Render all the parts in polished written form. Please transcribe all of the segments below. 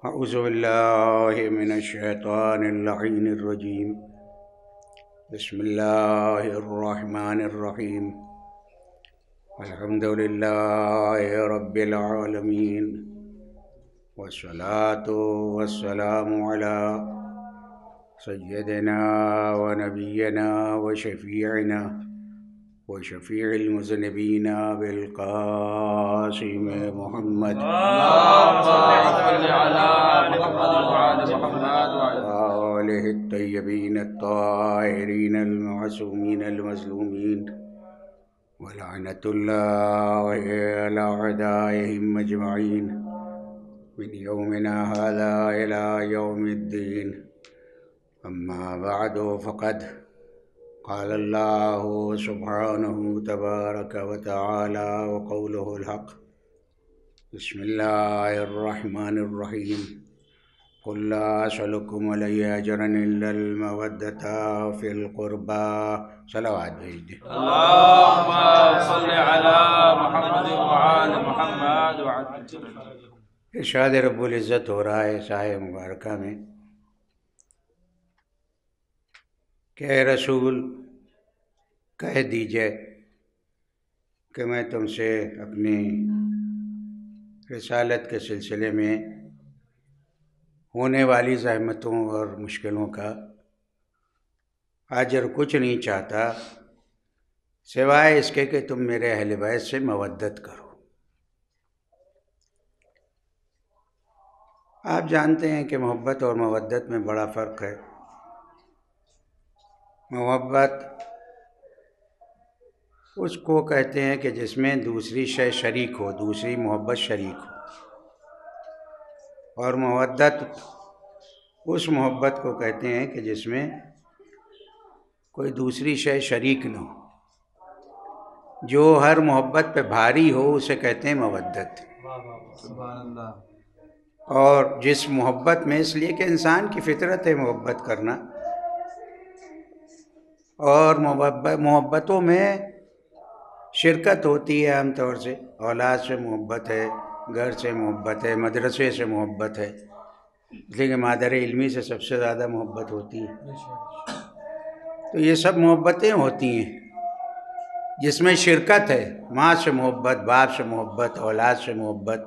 أعوذ بالله من الشيطان اللعين الرجيم. بسم الله الرحمن الرحيم. الحمد لله رب العالمين، والصلاة والسلام على سيدنا ونبينا وشفيع المذنبين بالقاسم محمد وآله الطيبين الطاهرين المعصومين المظلومين، ولعنة الله على أعدائهم أجمعين من يومنا هذا إلى يوم الدين. أما بعد، فقد قال الله سبحانه تبارك وتعالى وقوله الحق. بسم الله الرحمن الرحيم. قل لا أسألكم عليه أجرا إلا المودة في القربى. صلوات بھیج دیں. اللهم صل على محمد وعلى محمد وعلى. ارشاد رب العزت ہو رہا ہے سایہ مبارکہ میں کہ اے رسول کہہ دیجئے کہ میں تم سے اپنی رسالت کے سلسلے میں ہونے والی زحمتوں اور مشکلوں کا اجر کچھ نہیں چاہتا سوائے اس کے کہ تم میرے اہل بیت سے مودت کرو. آپ جانتے ہیں کہ محبت اور مودت میں بڑا فرق ہے. محبت اس کو کہتے ہیں کہ جس میں دوسری شے شریک ہو، دوسری محبت شریک ہو، اور مودت اس محبت کو کہتے ہیں کہ جس میں کوئی دوسری شے شریک نہ ہو. جو ہر محبت پہ بھاری ہو اسے کہتے ہیں مودت. سبحان اللہ. اور جس محبت میں، اس لیے کہ انسان کی فطرت ہے محبت کرنا، اور محبتوں میں شرکت ہوتی ہے عام طور سے. اولاد سے محبت ہے، گھر سے محبت ہے، مدرسے سے محبت ہے، اس لیے کہ مادر علمی سے سب سے زیادہ محبت ہوتی ہے. تو یہ سب محبتیں ہوتی ہیں جس میں شرکت ہے. ماں سے محبت، باپ سے محبت، اولاد سے محبت،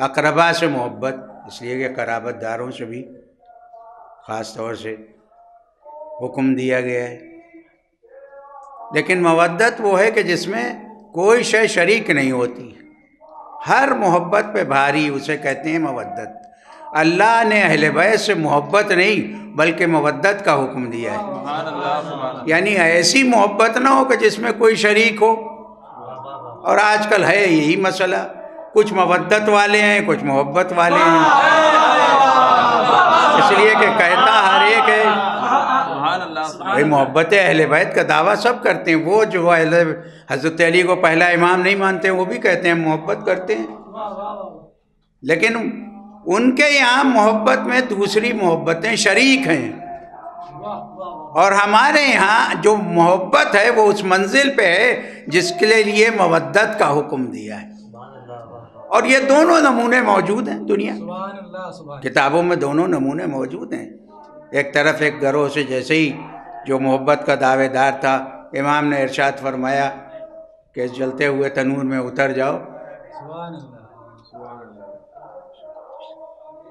اقربا سے محبت، اس لیے کہ قرابت داروں سے بھی خاص طور سے حکم دیا گیا ہے. لیکن مودت وہ ہے کہ جس میں کوئی شے شریک نہیں ہوتی، ہر محبت پہ بھاری، اسے کہتے ہیں مودت. اللہ نے اہل بیت سے محبت نہیں بلکہ مودت کا حکم دیا ہے. سبحان اللہ. سبحان اللہ. یعنی ایسی محبت نہ ہو کہ جس میں کوئی شریک ہو. اور آج کل ہے یہی مسئلہ، کچھ مودت والے ہیں، کچھ محبت والے ہیں، اس لیے کہ کہتا ہر ایک ہے. سبحان اللہ. بھائی محبت اہل بیت کا دعویٰ سب کرتے ہیں. وہ جو حضرت علی کو پہلا امام نہیں مانتے وہ بھی کہتے ہیں محبت کرتے ہیں، لیکن ان کے یہاں محبت میں دوسری محبتیں شریک ہیں. اور ہمارے یہاں جو محبت ہے وہ اس منزل پہ ہے جس کے لیے مودت کا حکم دیا ہے. اور یہ دونوں نمونے موجود ہیں دنیا کتابوں میں، دونوں نمونے موجود ہیں. ایک طرف ایک گروہ سے جیسے ہی جو محبت کا دعوے دار تھا، امام نے ارشاد فرمایا کہ اس جلتے ہوئے تنور میں اتر جاؤ.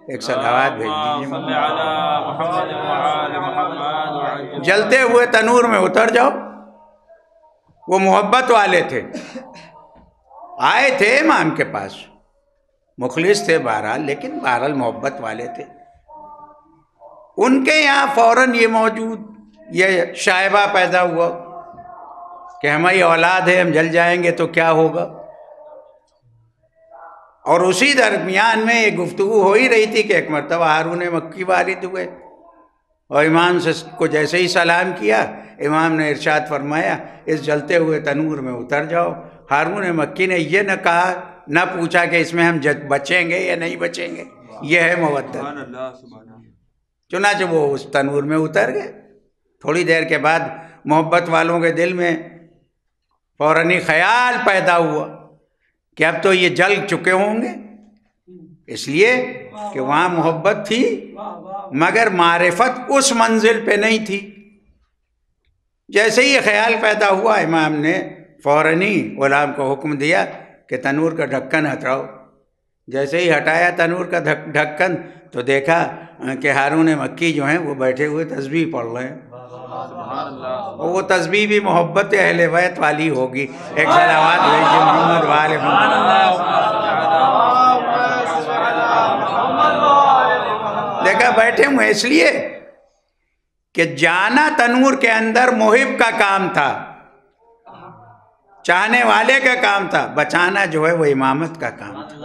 ایک صلوات بھیج دیجیے. صل علی محمد وعلى محمد وعلى. جلتے ہوئے تنور میں اتر جاؤ. وہ محبت والے تھے، آئے تھے امام کے پاس، مخلص تھے بہرحال، لیکن بہرحال محبت والے تھے. ان کے یہاں فوراً یہ شائبہ پیدا ہوا کہ ہماری اولاد ہے، ہم جل جائیں گے تو کیا ہوگا. اور اسی درمیان میں یہ گفتگو ہو ہی رہی تھی کہ ایک مرتبہ ہارون مکی وارد ہوئے اور امام سے کو جیسے ہی سلام کیا، امام نے ارشاد فرمایا اس جلتے ہوئے تنور میں اتر جاؤ. ہارون مکی نے یہ نہ کہا، نہ پوچھا کہ اس میں ہم بچیں گے یا نہیں بچیں گے. یہ ہے مودت. چنانچہ وہ اس تنور میں اتر گئے. تھوڑی دیر کے بعد محبت والوں کے دل میں فوراً خیال پیدا ہوا کہ اب تو یہ جل چکے ہوں گے. اس لیے کہ وہاں محبت تھی مگر معرفت اس منزل پہ نہیں تھی. جیسے ہی یہ خیال پیدا ہوا امام نے فوراً ہی غلام کو حکم دیا کہ تنور کا ڈھکن ہٹاؤ. جیسے ہی ہٹایا تنور کا ڈھکن تو دیکھا کہ ہارون مکی جو ہیں وہ بیٹھے ہوئے تسبیح پڑھ رہے ہیں. اور وہ تسبیح بھی محبت اہل بیت والی ہوگی. ایک صلوات بھیجیے محمد وآل محمد. دیکھا بیٹھے ہوئے اس لیے کہ جانا تنور کے اندر محب کا کام تھا، چاہنے والے کا کام تھا، بچانا جو ہے وہ امامت کا کام تھا.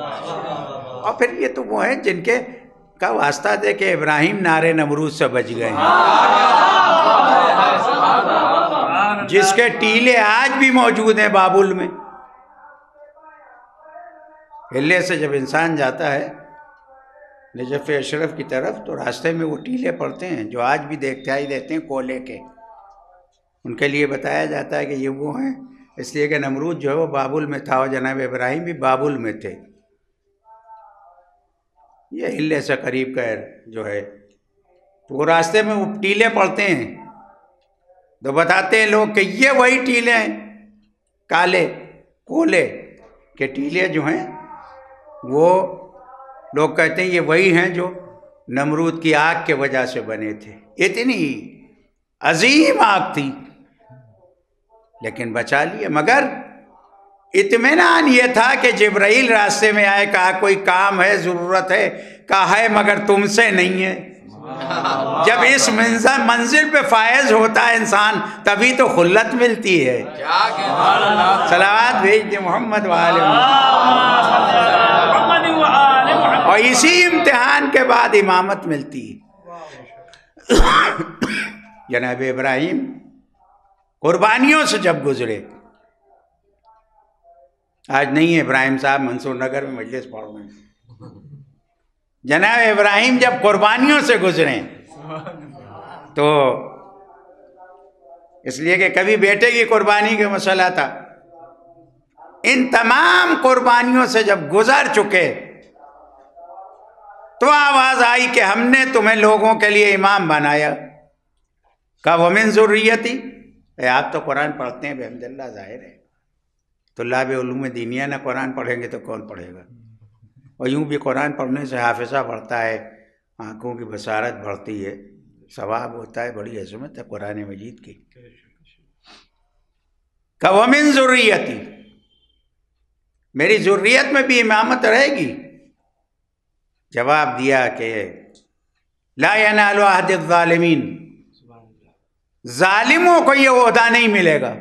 اور پھر یہ تو وہ ہیں جن کے کا واسطہ دے کہ ابراہیم نارے نمرود سے بچ گئے ہیں، جس کے ٹیلے آج بھی موجود ہیں بابل میں. ہلے سے جب انسان جاتا ہے نجف اشرف کی طرف تو راستے میں وہ ٹیلے پڑتے ہیں جو آج بھی دکھائی دیتے ہیں کولے کے. ان کے لیے بتایا جاتا ہے کہ یہ وہ ہیں، اس لیے کہ نمرود جو ہے وہ بابل میں تھا اور جناب ابراہیم بھی بابل میں تھے. یہ ہلے سے قریب کا جو ہے تو وہ راستے میں وہ ٹیلے پڑتے ہیں تو بتاتے ہیں لوگ کہ یہ وہی ٹیلے ہیں کالے کولے کے ٹیلے جو ہیں وہ لوگ کہتے ہیں یہ وہی ہیں جو نمرود کی آگ کے وجہ سے بنے تھے. اتنی عظیم آگ تھی لیکن بچا لیے. مگر اطمینان یہ تھا کہ جبرائیل راستے میں آئے، کہا کوئی کام ہے، ضرورت ہے، کہا ہے مگر تم سے نہیں ہے. جب اس منزل پہ فائز ہوتا ہے انسان تبھی تو خلت ملتی ہے. صلوات بھیج دیں محمد وآل محمد. اور اسی امتحان کے بعد امامت ملتی ہے. جناب ابراہیم قربانیوں سے جب گزرے، آج نہیں ہے ابراہیم صاحب منصور نگر میں مجلس پڑھ رہے ہیں، جناب ابراہیم جب قربانیوں سے گزرے تو اس لیے کہ کبھی بیٹے کی قربانی کا مسئلہ تھا، ان تمام قربانیوں سے جب گزر چکے تو آواز آئی کہ ہم نے تمہیں لوگوں کے لیے امام بنایا. کہا ومن ذریتی. آپ تو قرآن پڑھتے ہیں بحمداللہ، ظاہر ہے طلاب علوم دینیہ نہ قرآن پڑھیں گے تو کون پڑھے گا. اور یوں بھی قرآن پڑھنے سے حافظہ بڑھتا ہے، آنکھوں کی بصارت بڑھتی ہے، ثواب ہوتا ہے، بڑی عظمت ہے قرآن مجید کی. کہ ومن ذریتی، میری ذریت میں بھی امامت رہے گی. جواب دیا کہ لا ینال عہد الظالمین، ظالموں کو یہ عہدہ نہیں ملے گا.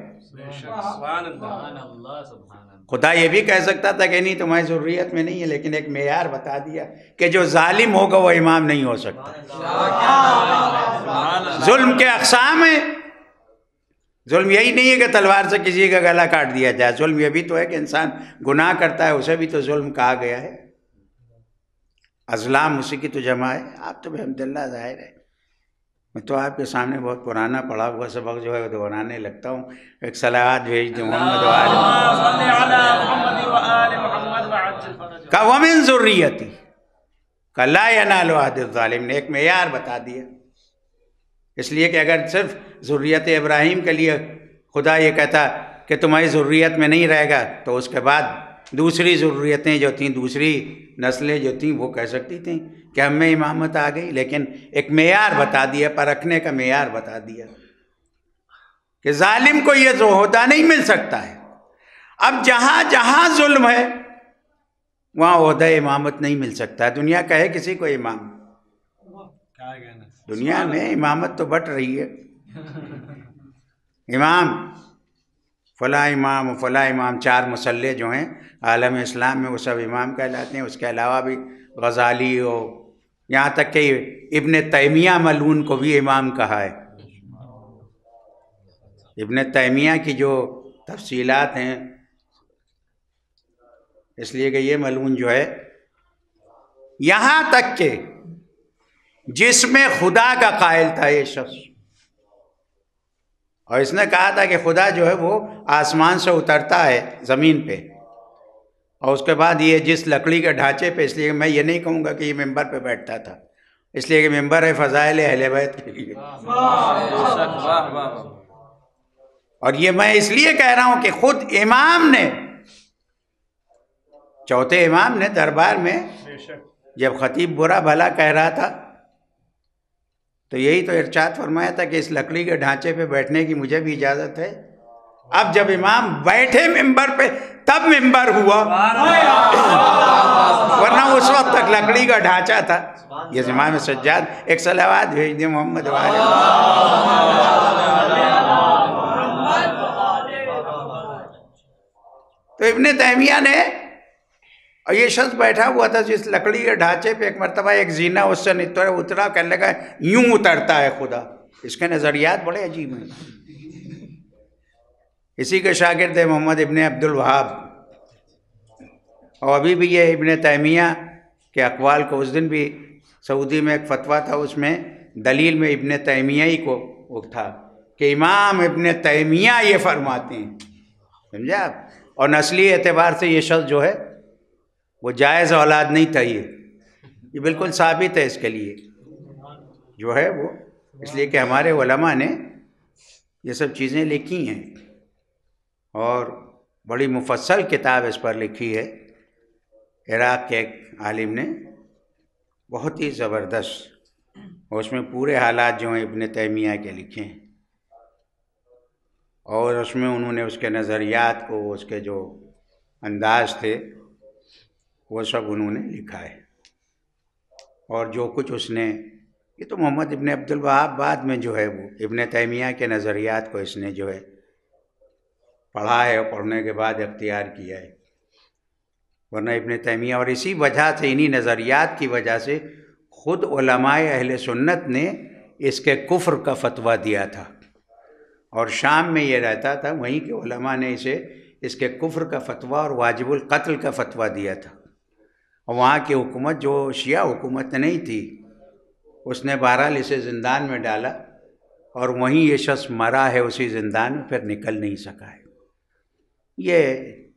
خدا یہ بھی کہہ سکتا تھا کہ نہیں تمہاری ذریت میں نہیں ہے، لیکن ایک معیار بتا دیا کہ جو ظالم ہوگا وہ امام نہیں ہو سکتا. ظلم کے اقسام ہیں. ظلم یہی نہیں ہے کہ تلوار سے کسی کا گلا کاٹ دیا جائے، ظلم یہ بھی تو ہے کہ انسان گناہ کرتا ہے، اسے بھی تو ظلم کہا گیا ہے. ازلام اسی کی تو جمع ہے. آپ تو بحمداللہ ظاہر ہے میں تو آپ کے سامنے بہت پرانا پڑھا ہوا سبق جو ہے وہ دہرانے لگتا ہوں. ایک صلوات بھیج دیں محمد وآل. کہ ومن ذریتی، کہ لا ینال عہد الظالم، نے ایک معیار بتا دیا. اس لیے کہ اگر صرف ذریت ابراہیم کے لیے خدا یہ کہتا کہ تمہاری ذریت میں نہیں رہے گا تو اس کے بعد دوسری ذریتیں جو تھیں، دوسری نسلیں جو تھیں وہ کہہ سکتی تھیں کہ ہم میں امامت آ گئی. لیکن ایک معیار بتا دیا، پرکھنے کا معیار بتا دیا کہ ظالم کو یہ عہدہ نہیں مل سکتا ہے. اب جہاں جہاں ظلم ہے وہاں عہدہ امامت نہیں مل سکتا. دنیا کہے کسی کو امام، دنیا میں امامت تو بٹ رہی ہے. امام فلاں امام فلاں امام، چار مسلح جو ہیں عالم اسلام میں وہ سب امام کہلاتے ہیں. اس کے علاوہ بھی غزالی ہو، یہاں تک کہ ابن تیمیہ ملعون کو بھی امام کہا ہے. ابن تیمیہ کی جو تفصیلات ہیں، اس لیے کہ یہ ملعون جو ہے یہاں تک کہ جس میں خدا کا قائل تھا یہ شخص، اور اس نے کہا تھا کہ خدا جو ہے وہ آسمان سے اترتا ہے زمین پہ اور اس کے بعد یہ جس لکڑی کے ڈھانچے پہ، اس لیے میں یہ نہیں کہوں گا کہ یہ ممبر پہ بیٹھتا تھا، اس لیے کہ ممبر ہے فضائل اہل بیت کے لیے، اور یہ میں اس لیے کہہ رہا ہوں کہ خود امام نے، چوتھے امام نے دربار میں جب خطیب برا بھلا کہہ رہا تھا تو یہی تو ارشاد فرمایا تھا کہ اس لکڑی کے ڈھانچے پہ بیٹھنے کی مجھے بھی اجازت ہے۔ اب جب امام بیٹھے ممبر پہ تب ممبر ہوا، ورنہ اس وقت تک لکڑی کا ڈھانچہ تھا۔ یہ امام سجاد، ایک صلوات بھیج دیں محمد والے۔ تو ابن تیمیہ نے، اور یہ شخص بیٹھا ہوا تھا جس لکڑی کے ڈھانچے پہ، ایک مرتبہ ایک زینہ اس سے اترا، کہنے لگا یوں اترتا ہے خدا۔ اس کے نظریات بڑے عجیب ہیں۔ اسی کے شاگرد محمد ابن عبد الوہاب، اور ابھی بھی یہ ابن تیمیہ کے اقوال کو، اس دن بھی سعودی میں ایک فتویٰ تھا، اس میں دلیل میں ابن تیمیہ ہی کو وہ تھا کہ امام ابن تیمیہ یہ فرماتے ہیں، سمجھا آپ؟ اور نسلی اعتبار سے یہ شخص جو ہے وہ جائز اولاد نہیں تھا، یہ بالکل ثابت ہے اس کے لیے جو ہے وہ، اس لیے کہ ہمارے علماء نے یہ سب چیزیں لکھی ہیں، اور بڑی مفصل کتاب اس پر لکھی ہے عراق کے ایک عالم نے، بہت ہی زبردست، اور اس میں پورے حالات جو ہیں ابن تیمیہ کے لکھے ہیں، اور اس میں انہوں نے اس کے نظریات کو، اس کے جو انداز تھے وہ سب انہوں نے لکھا ہے، اور جو کچھ اس نے، یہ تو محمد ابن عبد الوہاب بعد میں جو ہے وہ ابن تیمیہ کے نظریات کو اس نے جو ہے پڑھا ہے، اور پڑھنے کے بعد اختیار کیا ہے، ورنہ ابن تیمیہ، اور اسی وجہ سے، انہی نظریات کی وجہ سے خود علماء اہل سنت نے اس کے کفر کا فتویٰ دیا تھا، اور شام میں یہ رہتا تھا، وہیں کے علماء نے اسے اس کے کفر کا فتویٰ اور واجب القتل کا فتویٰ دیا تھا، اور وہاں کی حکومت جو شیعہ حکومت نہیں تھی، اس نے بہرحال اسے زندان میں ڈالا، اور وہیں یہ شخص مرا ہے اسی زندان میں، پھر نکل نہیں سکا ہے۔ یہ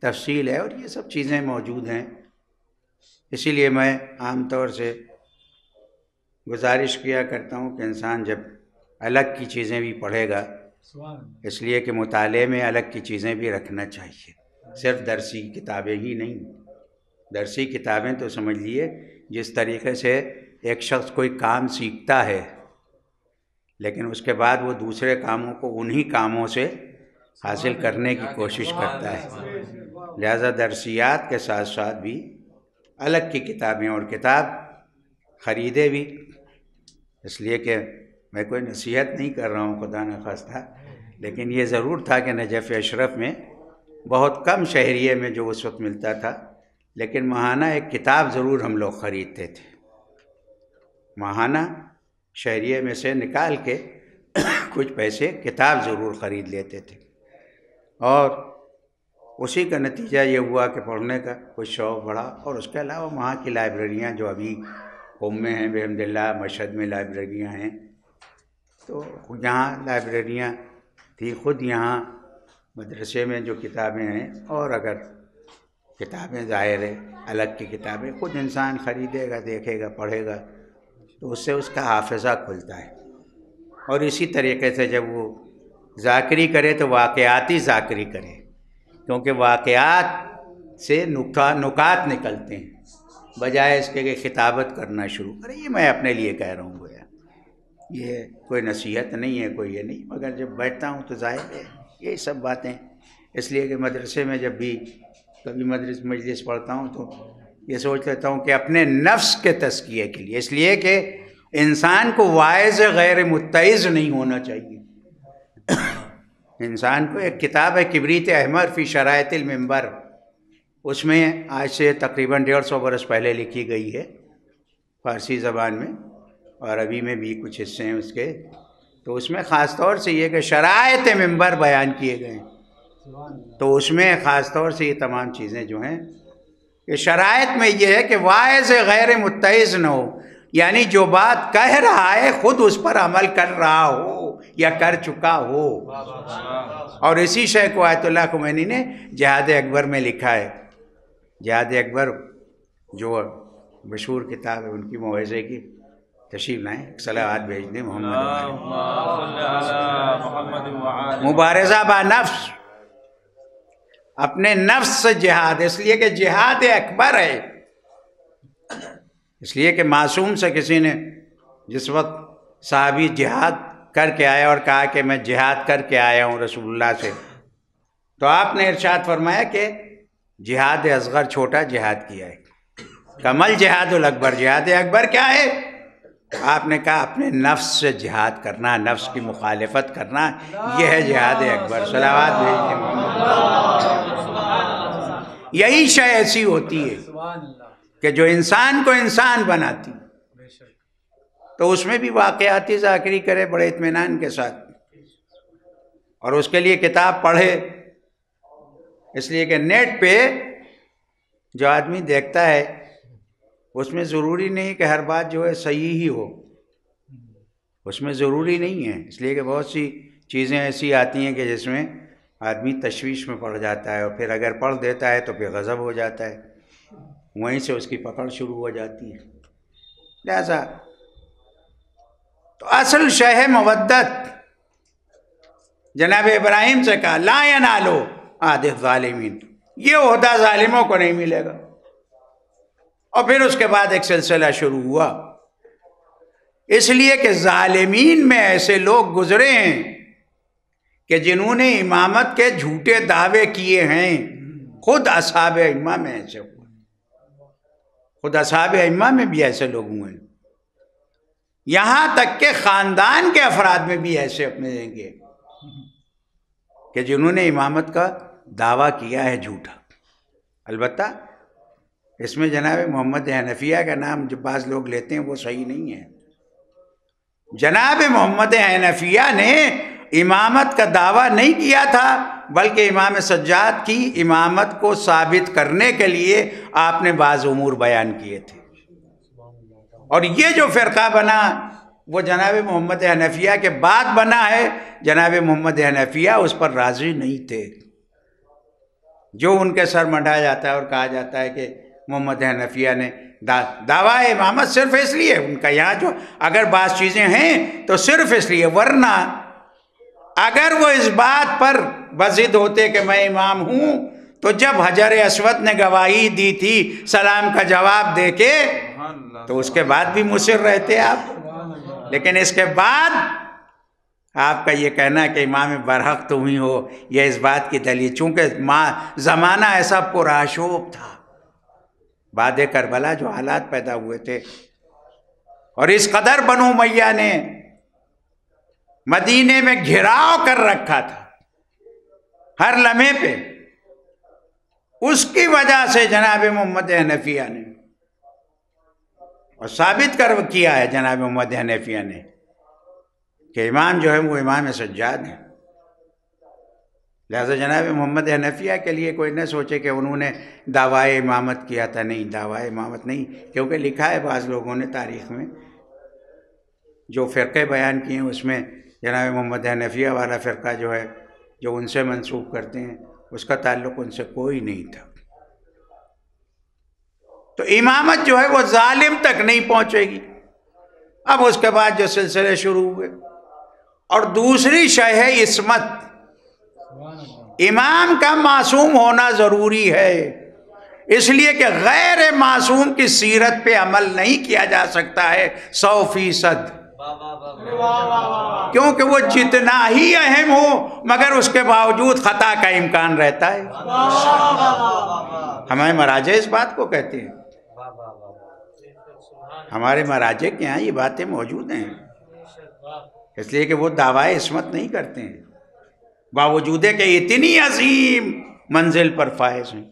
تفصیل ہے، اور یہ سب چیزیں موجود ہیں، اسی لیے میں عام طور سے گزارش کیا کرتا ہوں کہ انسان جب الگ کی چیزیں بھی پڑھے گا، اس لیے کہ مطالعے میں الگ کی چیزیں بھی رکھنا چاہیے، صرف درسی کتابیں ہی نہیں۔ درسی کتابیں تو سمجھ لیے جس طریقے سے ایک شخص کوئی کام سیکھتا ہے، لیکن اس کے بعد وہ دوسرے کاموں کو انہی کاموں سے حاصل کرنے کی کوشش کرتا ہے، لہذا درسیات کے ساتھ ساتھ بھی الگ کی کتابیں، اور کتاب خریدے بھی، اس لیے کہ میں کوئی نصیحت نہیں کر رہا ہوں خدا نخواستہ، لیکن یہ ضرور تھا کہ نجف اشرف میں بہت کم شہریے میں جو اس وقت ملتا تھا، لیکن ماہانہ ایک کتاب ضرور ہم لوگ خریدتے تھے، ماہانہ شہریے میں سے نکال کے کچھ پیسے کتاب ضرور خرید لیتے تھے، اور اسی کا نتیجہ یہ ہوا کہ پڑھنے کا کچھ شوق بڑھا، اور اس کے علاوہ وہاں کی لائبریریاں جو ابھی قم میں ہیں، بحمد اللہ مشہد میں لائبریریاں ہیں، تو یہاں لائبریریاں تھی، خود یہاں مدرسے میں جو کتابیں ہیں، اور اگر کتابیں ظاہر ہے الگ کی کتابیں خود انسان خریدے گا، دیکھے گا، پڑھے گا، تو اس سے اس کا حافظہ کھلتا ہے، اور اسی طریقے سے جب وہ ذاکری کرے تو واقعاتی ذاکری کرے، کیونکہ واقعات سے نکات نکلتے ہیں، بجائے اس کے کہ خطابت کرنا شروع کرے۔ یہ میں اپنے لیے کہہ رہا ہوں، گویا یہ کوئی نصیحت نہیں ہے، کوئی یہ نہیں، مگر جب بیٹھتا ہوں تو ظاہر ہے یہی سب باتیں، اس لیے کہ مدرسے میں جب بھی کبھی مجلس پڑھتا ہوں تو یہ سوچ لیتا ہوں کہ اپنے نفس کے تزکیے کے لیے، اس لیے کہ انسان کو واعظ غیر متعظ نہیں ہونا چاہیے۔ انسان کو ایک کتاب ہے کبریت احمر فی شرائط المنبر، اس میں آج سے تقریباً 150 برس پہلے لکھی گئی ہے فارسی زبان میں، اور عربی میں بھی کچھ حصے ہیں اس کے، تو اس میں خاص طور سے یہ کہ شرائط منبر بیان کیے گئے ہیں، تو اس میں خاص طور سے یہ تمام چیزیں جو ہیں کہ شرائط میں یہ ہے کہ واعظ غیر متعظ نہ ہو، یعنی جو بات کہہ رہا ہے خود اس پر عمل کر رہا ہو یا کر چکا ہو، اور اسی شے کو آیت اللہ خمینی نے جہاد اکبر میں لکھا ہے جہاد اکبر جو مشہور کتاب ہے ان کی موعظے کی تشریف لائیں، صلوات بھیج دیں محمد مبارزہ با نفس، اپنے نفس سے جہاد، اس لیے کہ جہاد اکبر ہے، اس لیے کہ معصوم سے کسی نے جس وقت صحابی جہاد کر کے آیا اور کہا کہ میں جہاد کر کے آیا ہوں رسول اللہ سے، تو آپ نے ارشاد فرمایا کہ جہاد اصغر چھوٹا جہاد کیا ہے، کمل جہاد الاکبر، جہاد اکبر کیا ہے؟ آپ نے کہا اپنے نفس سے جہاد کرنا، نفس کی مخالفت کرنا، یہ ہے جہاد اکبر۔ صلوات بھیجیے محمد۔ یہی شے ایسی ہوتی ہے کہ جو انسان کو انسان بناتی، تو اس میں بھی واقعاتی ذاکری کرے بڑے اطمینان کے ساتھ، اور اس کے لیے کتاب پڑھے، اس لیے کہ نیٹ پہ جو آدمی دیکھتا ہے اس میں ضروری نہیں کہ ہر بات جو ہے صحیح ہی ہو، اس میں ضروری نہیں ہے، اس لیے کہ بہت سی چیزیں ایسی آتی ہیں کہ جس میں آدمی تشویش میں پڑ جاتا ہے، اور پھر اگر پڑھ دیتا ہے تو پھر غضب ہو جاتا ہے، وہیں سے اس کی پکڑ شروع ہو جاتی ہے۔ لہذا تو اصل شے ہے مودت۔ جناب ابراہیم سے کہا لا ینالو عہد الظالمین، یہ عہدہ ظالموں کو نہیں ملے گا، اور پھر اس کے بعد ایک سلسلہ شروع ہوا، اس لیے کہ ظالمین میں ایسے لوگ گزرے ہیں کہ جنہوں نے امامت کے جھوٹے دعوے کیے ہیں، خود اصحاب ائمہ میں ایسے ہوئے، خود اصحاب ائمہ میں بھی ایسے لوگ ہوئے ہیں، یہاں تک کہ خاندان کے افراد میں بھی ایسے اپنے دیں گے کہ جنہوں نے امامت کا دعویٰ کیا ہے جھوٹا۔ البتہ اس میں جناب محمد حنفیہ کا نام جو بعض لوگ لیتے ہیں وہ صحیح نہیں ہے۔ جناب محمد حنفیہ نے امامت کا دعویٰ نہیں کیا تھا، بلکہ امام سجاد کی امامت کو ثابت کرنے کے لیے آپ نے بعض امور بیان کیے تھے، اور یہ جو فرقہ بنا وہ جناب محمد حنفیہ کے بعد بنا ہے، جناب محمد حنفیہ اس پر راضی نہیں تھے۔ جو ان کے سر منڈایا جاتا ہے اور کہا جاتا ہے کہ محمد حنفیہ نے دعویٰ امامت صرف اس لیے، ان کا یہاں جو اگر بعض چیزیں ہیں تو صرف اس لیے، ورنہ اگر وہ اس بات پر بضد ہوتے کہ میں امام ہوں تو جب حجر اسود نے گواہی دی تھی سلام کا جواب دے کے تو اس کے بعد بھی مصر رہتے آپ، لیکن اس کے بعد آپ کا یہ کہنا کہ امام برحق تم ہی ہو، یہ اس بات کی دلیل، چونکہ زمانہ ایسا پرآشوب تھا، بعد کربلا جو حالات پیدا ہوئے تھے، اور اس قدر بنو امیہ نے مدینے میں گھراؤ کر رکھا تھا ہر لمحے پہ، اس کی وجہ سے جناب محمد حنفیہ نے، اور ثابت کر کیا ہے جناب محمد حنفیہ نے کہ امام جو ہے وہ امام سجاد ہیں۔ لہذا جناب محمد حنفیہ کے لیے کوئی نہ سوچے کہ انہوں نے دعویٰ امامت کیا تھا، نہیں، دعویٰ امامت نہیں، کیونکہ لکھا ہے بعض لوگوں نے تاریخ میں جو فرقے بیان کیے ہیں، اس میں جناب محمد حنفیہ والا فرقہ جو ہے جو ان سے منسوب کرتے ہیں اس کا تعلق ان سے کوئی نہیں تھا۔ تو امامت جو ہے وہ ظالم تک نہیں پہنچے گی۔ اب اس کے بعد جو سلسلے شروع ہوئے، اور دوسری شے ہے عصمت، امام کا معصوم ہونا ضروری ہے، اس لیے کہ غیر معصوم کی سیرت پہ عمل نہیں کیا جا سکتا ہے 100%، کیونکہ وہ جتنا ہی اہم ہو مگر اس کے باوجود خطا کا امکان رہتا ہے۔ ہمارے مراجع اس بات کو کہتے ہیں، ہمارے مراجع کے یہاں یہ باتیں موجود ہیں، اس لیے کہ وہ دعویٰ عصمت نہیں کرتے ہیں، باوجود کہ اتنی عظیم منزل پر فائز ہیں،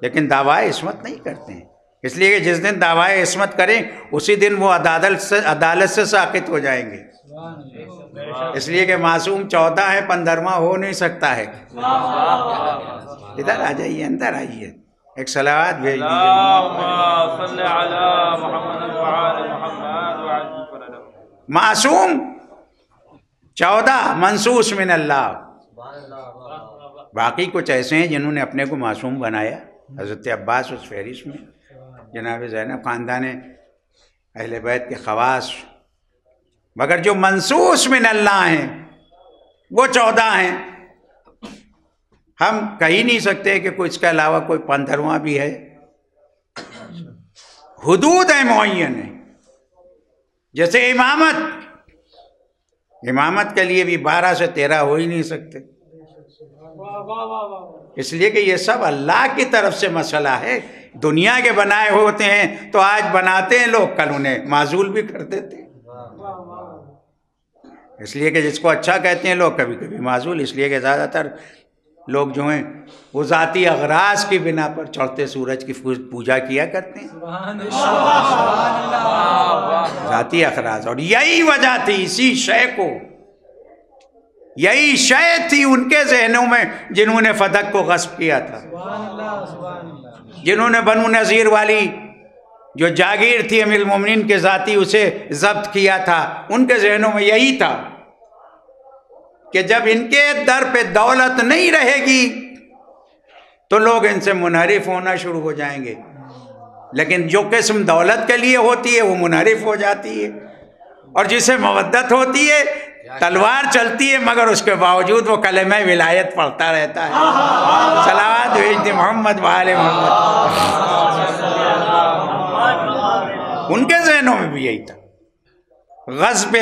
لیکن دعویٰ عصمت نہیں کرتے ہیں، اس لیے کہ جس دن دعویٰ عصمت کریں اسی دن وہ عدالت سے ساقط ہو جائیں گے، اس لیے کہ معصوم 14 ہے، 15واں ہو نہیں سکتا ہے۔ ادھر آ جائیے، اندر آئیے، ایک صلوات بھیج دیجیے۔ معصوم 14 منصوص من اللہ، باقی کچھ ایسے ہیں جنہوں نے اپنے کو معصوم بنایا، حضرت عباس اس فہرست میں، جناب زینب خاندان اہل بیت کے خواص، مگر جو منصوص من اللہ ہیں وہ 14 ہیں. ہم کہہ نہیں سکتے کہ کوئی اس کے علاوہ کوئی 15واں بھی ہے. حدود ہیں معین ہیں. جیسے امامت کے لیے بھی 12 سے 13 ہو ہی نہیں سکتے، اس لیے کہ یہ سب اللہ کی طرف سے مسئلہ ہے. دنیا کے بنائے ہوتے ہیں تو آج بناتے ہیں لوگ، کل انہیں معزول بھی کر دیتے ہیں. اس لیے کہ جس کو اچھا کہتے ہیں لوگ کبھی کبھی معزول، اس لیے کہ زیادہ تر لوگ جو ہیں وہ ذاتی اغراض کی بنا پر چڑھتے سورج کی پوجا کیا کرتے ہیں، ذاتی اغراض. اور یہی وجہ تھی، اسی شے کو، یہی شے تھی ان کے ذہنوں میں جنہوں نے فدق کو غصب کیا تھا، جنہوں نے بنو نذیر والی جو جاگیر تھی امیر المومنین کے ذاتی اسے ضبط کیا تھا. ان کے ذہنوں میں یہی تھا کہ جب ان کے در پہ دولت نہیں رہے گی تو لوگ ان سے منحرف ہونا شروع ہو جائیں گے، لیکن جو قسم دولت کے لیے ہوتی ہے وہ منحرف ہو جاتی ہے، اور جسے مودت ہوتی ہے تلوار چلتی ہے مگر اس کے باوجود وہ کلمہ ولایت پڑھتا رہتا ہے. صلوات بھیج دے محمد وآل محمد. ان کے ذہنوں میں بھی یہی تھا. غصب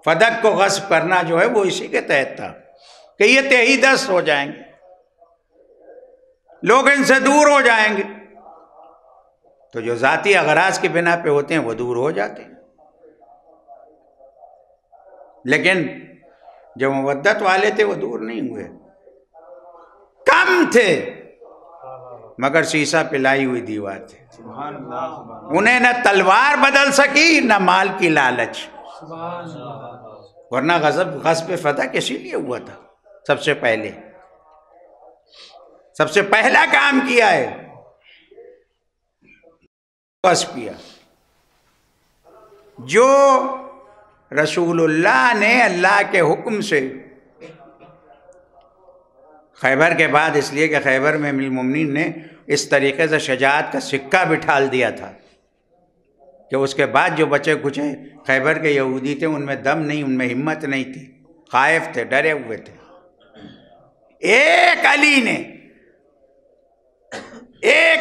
فدق کو غصب کرنا جو ہے وہ اسی کے تحت تھا کہ یہ تہی دست ہو جائیں گے، لوگ ان سے دور ہو جائیں گے. تو جو ذاتی اغراض کی بنا پہ ہوتے ہیں وہ دور ہو جاتے ہیں، لیکن جو مودت والے تھے وہ دور نہیں ہوئے. کم تھے مگر سیسا پلائی ہوئی دیوار تھے. انہیں نہ تلوار بدل سکی نہ مال کی لالچ، ورنہ غصب فتح اسی لیے ہوا تھا. سب سے پہلا کام کیا ہے غصب کیا. جو رسول اللہ نے اللہ کے حکم سے خیبر کے بعد، اس لیے کہ خیبر میں امیر المومنین نے اس طریقے سے شجاعت کا سکہ بٹھال دیا تھا کہ اس کے بعد جو بچے کچے خیبر کے یہودی تھے ان میں دم نہیں، ان میں ہمت نہیں تھی، خائف تھے، ڈرے ہوئے تھے. ایک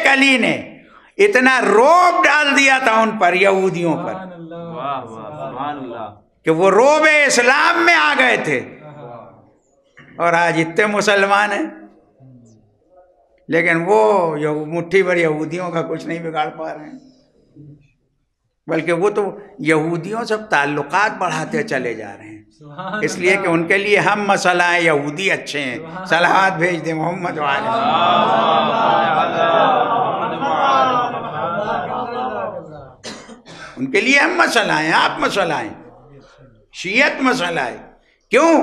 علی نے اتنا روب ڈال دیا تھا ان پر، یہودیوں پر، کہ وہ روب اسلام میں آ گئے تھے. اور آج اتنے مسلمان ہیں لیکن وہ مٹھی بھر یہودیوں کا کچھ نہیں بگاڑ پا رہے ہیں، بلکہ وہ تو یہودیوں سے تعلقات بڑھاتے چلے جا رہے ہیں. اس لیے کہ ان کے لیے ہم مسئلہ ہیں، یہودی اچھے ہیں. صلوات بھیج دیں محمد وآل ان کے لیے ہم مسئلہ ہیں، آپ مسئلہ ہیں، شیعت مسئلہ ہے. کیوں؟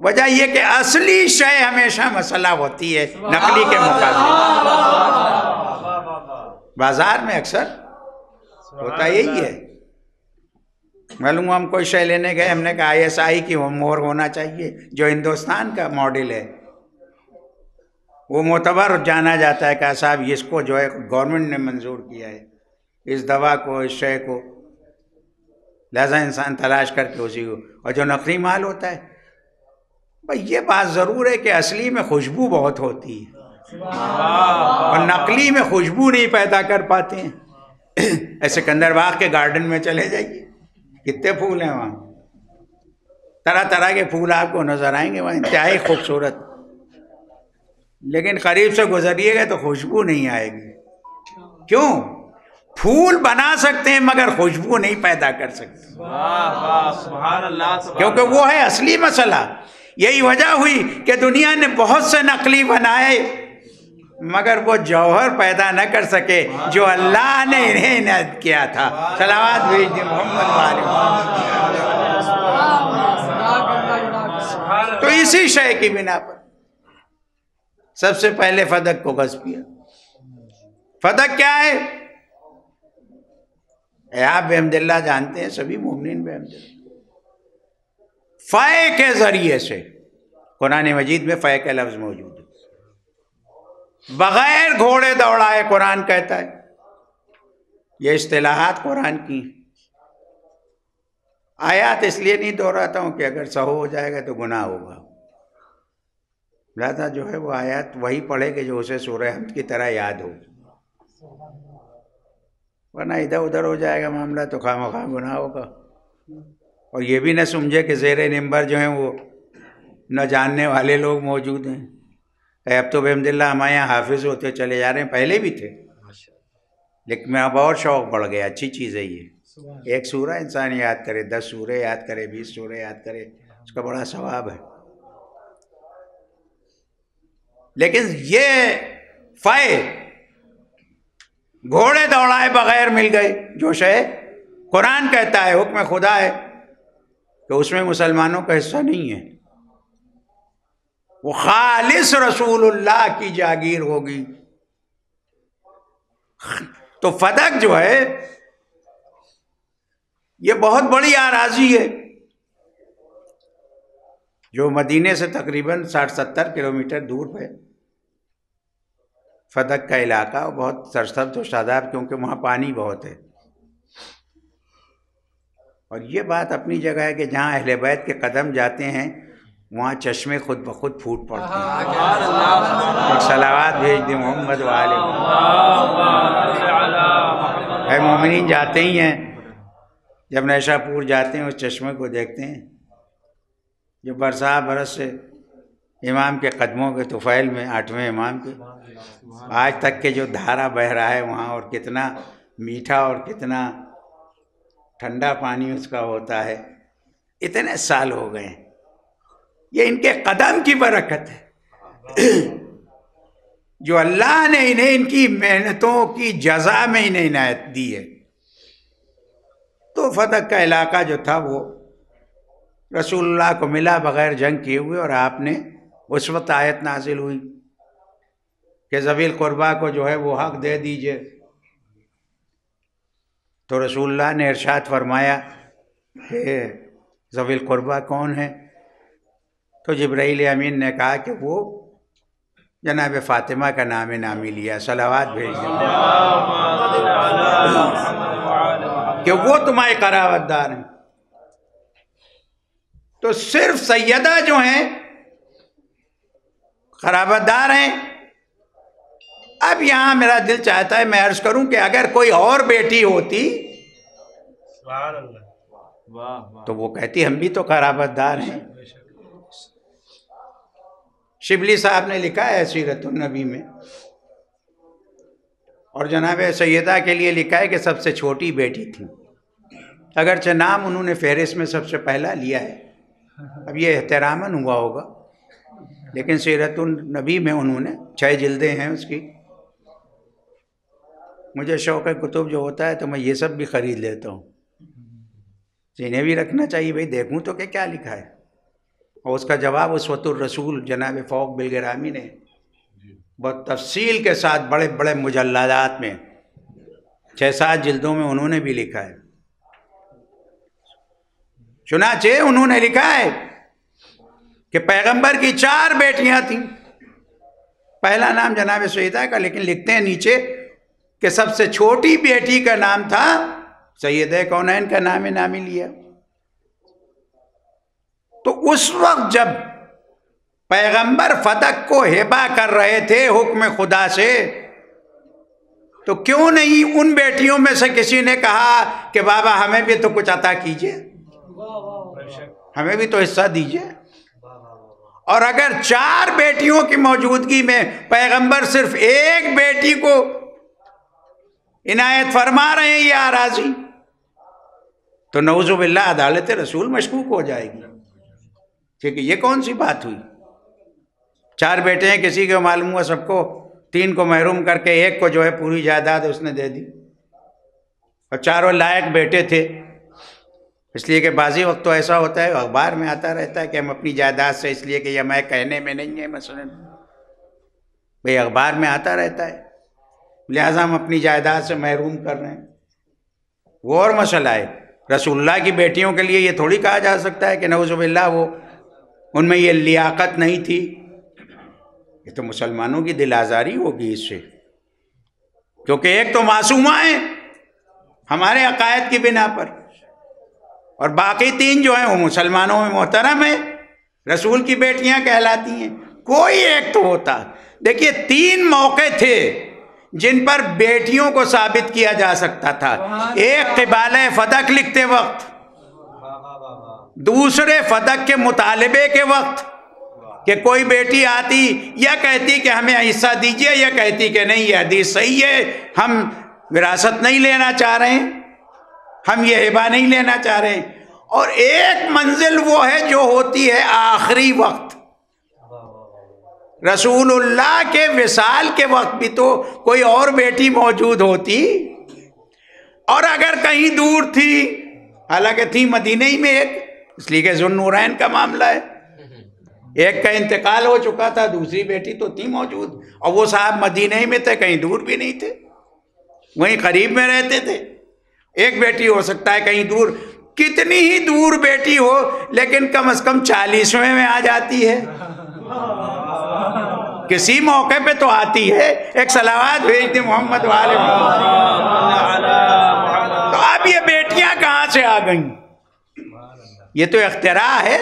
وجہ یہ کہ اصلی شے ہمیشہ مسئلہ ہوتی ہے نقلی کے مقابلے. بازار میں اکثر ہوتا یہی ہے. معلوم ہم کوئی شے لینے گئے، ہم نے کہا ISI کی مہر ہونا چاہیے جو ہندوستان کا ماڈل ہے، وہ معتبر جانا جاتا ہے کہ صاحب اس کو جو ہے گورنمنٹ نے منظور کیا ہے، اس دوا کو، اس شے کو، لہذا انسان تلاش کر کے اسی کو. اور جو نقلی مال ہوتا ہے، بھئی یہ بات ضرور ہے کہ اصلی میں خوشبو بہت ہوتی ہے اور نقلی میں خوشبو نہیں پیدا کر پاتے ہیں. سکندر باغ کے گارڈن میں چلے جائیے، کتنے پھول ہیں وہاں، طرح طرح کے پھول آپ کو نظر آئیں گے وہاں، انتہائی خوبصورت، لیکن قریب سے گزریے گا تو خوشبو نہیں آئے گی. کیوں؟ پھول بنا سکتے ہیں مگر خوشبو نہیں پیدا کر سکتے، کیونکہ وہ ہے اصلی مسئلہ. یہی وجہ ہوئی کہ دنیا نے بہت سے نقلی بنائے مگر وہ جوہر پیدا نہ کر سکے جو اللہ نے انہیں عنایت کیا تھا. صلوات بھیج دیں محمد وآل محمد. تو اسی شے کی بنا پر سب سے پہلے فدق کو غصب کیا. فدق کیا ہے؟ آپ بحمد اللہ جانتے ہیں، سبھی مومنین بحمد اللہ. فے کے ذریعے سے، قرآن مجید میں فے کا لفظ موجود ہے. بغیر گھوڑے دوڑائے قرآن کہتا ہے. یہ اصطلاحات قرآن کی ہیں. آیات اس لیے نہیں دہراتا ہوں کہ اگر سہو ہو جائے گا تو گناہ ہوگا. لہٰذا جو ہے وہ آیات وہی پڑھے کہ جو اسے سورہ حمد کی طرح یاد ہو، ورنہ ادھر ادھر ہو جائے گا معاملہ تو خواہ گناہ ہوگا. اور یہ بھی نہ سمجھے کہ زیر نمبر جو ہیں وہ نہ جاننے والے لوگ موجود ہیں. اب تو بحمد اللہ ہمارے یہاں حافظ ہوتے چلے جا رہے ہیں، پہلے بھی تھے لیکن میں اب اور شوق بڑھ گیا. اچھی چیز ہے یہ. ایک سورہ انسان یاد کرے، 10 سورے یاد کرے، 20 سورے یاد کرے، اس کا بڑا ثواب ہے. لیکن یہ گھوڑے دوڑائے بغیر مل گئے جو شے قرآن کہتا ہے، حکم خدا ہے کہ اس میں مسلمانوں کا حصہ نہیں ہے. وہ خالص رسول اللہ کی جاگیر ہوگی. تو فدق جو ہے یہ بہت بڑی اراضی ہے جو مدینے سے تقریباً 60-70 کلومیٹر دور ہے. فدق کا علاقہ بہت سرسبز و شاداب کیونکہ وہاں پانی بہت ہے. اور یہ بات اپنی جگہ ہے کہ جہاں اہل بیت کے قدم جاتے ہیں وہاں چشمے خود بخود پھوٹ پڑتے ہیں. ایک صلوات بھیج دیں محمد والے. اے مومنین جاتے ہی ہیں، جب نیشا پور جاتے ہیں اس چشمے کو دیکھتے ہیں جو برسا برس سے امام کے قدموں کے طفیل میں 8ویں امام کے آج تک کے جو دھارا بہ رہا ہے وہاں، اور کتنا میٹھا اور کتنا ٹھنڈا پانی اس کا ہوتا ہے. اتنے سال ہو گئے ہیں. یہ ان کے قدم کی برکت ہے جو اللہ نے انہیں ان کی محنتوں کی جزا میں انہیں عنایت دی ہے. تو فدق کا علاقہ جو تھا وہ رسول اللہ کو ملا بغیر جنگ کیے ہوئے، اور آپ نے اس وقت آیت نازل ہوئی کہ ذوی القربیٰ کو جو ہے وہ حق دے دیجئے. تو رسول اللہ نے ارشاد فرمایا کہ ذوی القربیٰ کون ہے؟ تو جبرائیل امین نے کہا کہ وہ جناب فاطمہ کا نام نامی لیا. صلوات بھیج دیں کہ وہ تمہارے قرابت دار ہیں. تو صرف سیدہ جو ہیں قرابت دار ہیں. اب یہاں میرا دل چاہتا ہے میں عرض کروں کہ اگر کوئی اور بیٹی ہوتی تو وہ کہتی ہم بھی تو قرابت دار ہیں. شبلی صاحب نے لکھا ہے سیرت النبی میں، اور جناب سیدہ کے لیے لکھا ہے کہ سب سے چھوٹی بیٹی تھی، اگرچہ نام انہوں نے فہرست میں سب سے پہلا لیا ہے. اب یہ احتراماً ہوا ہوگا، لیکن سیرت النبی میں انہوں نے 6 جلدیں ہیں اس کی. مجھے شوق کتب جو ہوتا ہے تو میں یہ سب بھی خرید لیتا ہوں. انہیں بھی رکھنا چاہیے بھائی، دیکھوں تو کہ کیا لکھا ہے. اور اس کا جواب اسوۃ الرسول جناب فوق بلگرامی نے بہت تفصیل کے ساتھ بڑے بڑے مجلدات میں 6-7 جلدوں میں انہوں نے بھی لکھا ہے. چنانچہ انہوں نے لکھا ہے کہ پیغمبر کی 4 بیٹیاں تھیں. پہلا نام جناب سیدہ کا، لیکن لکھتے ہیں نیچے کہ سب سے چھوٹی بیٹی کا نام تھا سیدہ کونین کا نام نامی لیا. تو اس وقت جب پیغمبر فدق کو ہبہ کر رہے تھے حکم خدا سے، تو کیوں نہیں ان بیٹیوں میں سے کسی نے کہا کہ بابا ہمیں بھی تو کچھ عطا کیجئے، ہمیں بھی تو حصہ دیجئے. اور اگر 4 بیٹیوں کی موجودگی میں پیغمبر صرف ایک بیٹی کو عنایت فرما رہے ہیں یہ اراضی، تو نعوذ باللہ عدالت رسول مشکوک ہو جائے گی. ٹھیک ہے، یہ کون سی بات ہوئی؟ 4 بیٹے ہیں، کسی کو معلوم ہوا سب کو 3 کو محروم کر کے ایک کو جو ہے پوری جائیداد اس نے دے دی. اور 4 لائق بیٹے تھے، اس لیے کہ بعضی وقت تو ایسا ہوتا ہے اخبار میں آتا رہتا ہے کہ ہم اپنی جائیداد سے، اس لیے کہ یہ میں کہنے میں نہیں ہے، مثلا بھئی اخبار میں آتا رہتا ہے لہٰذا ہم اپنی جائیداد سے محروم کر رہے ہیں. وہ اور مسئلہ ہے. رسول اللہ کی بیٹیوں کے لیے یہ تھوڑی کہا جا سکتا ہے کہ نعوذ باللہ وہ ان میں یہ لیاقت نہیں تھی یہ تو مسلمانوں کی دل آزاری ہوگی اس سے، کیونکہ ایک تو معصومہ ہیں ہمارے عقائد کی بنا پر، اور باقی 3 جو ہیں وہ مسلمانوں میں محترم ہیں، رسول کی بیٹیاں کہلاتی ہیں۔ کوئی ایک تو ہوتا، دیکھیے 3 موقع تھے جن پر بیٹیوں کو ثابت کیا جا سکتا تھا، ایک قبالہ فتح لکھتے وقت، دوسرے فتح کے مطالبے کے وقت کہ کوئی بیٹی آتی یا کہتی کہ ہمیں حصہ دیجئے، یا کہتی کہ نہیں یہ حدیث صحیح ہے، ہم وراثت نہیں لینا چاہ رہے ہیں، ہم یہ ہبہ نہیں لینا چاہ رہے ہیں۔ اور ایک منزل وہ ہے جو ہوتی ہے آخری وقت، رسول اللہ کے وصال کے وقت بھی تو کوئی اور بیٹی موجود ہوتی، اور اگر کہیں دور تھی، حالانکہ تھی مدینہ ہی میں ایک، اس لیے کہ ذوالنورین کا معاملہ ہے، ایک کا انتقال ہو چکا تھا، دوسری بیٹی تو تھی موجود، اور وہ صاحب مدینہ ہی میں تھے، کہیں دور بھی نہیں تھے، وہیں قریب میں رہتے تھے۔ ایک بیٹی ہو سکتا ہے کہیں دور، کتنی ہی دور بیٹی ہو لیکن کم از کم 40ویں میں آ جاتی ہے، کسی موقع پہ تو آتی ہے۔ ایک صلوات بھیج دیں محمد والے محمد۔ تو اب یہ بیٹیاں کہاں سے آ گئیں؟ یہ تو اختراع ہے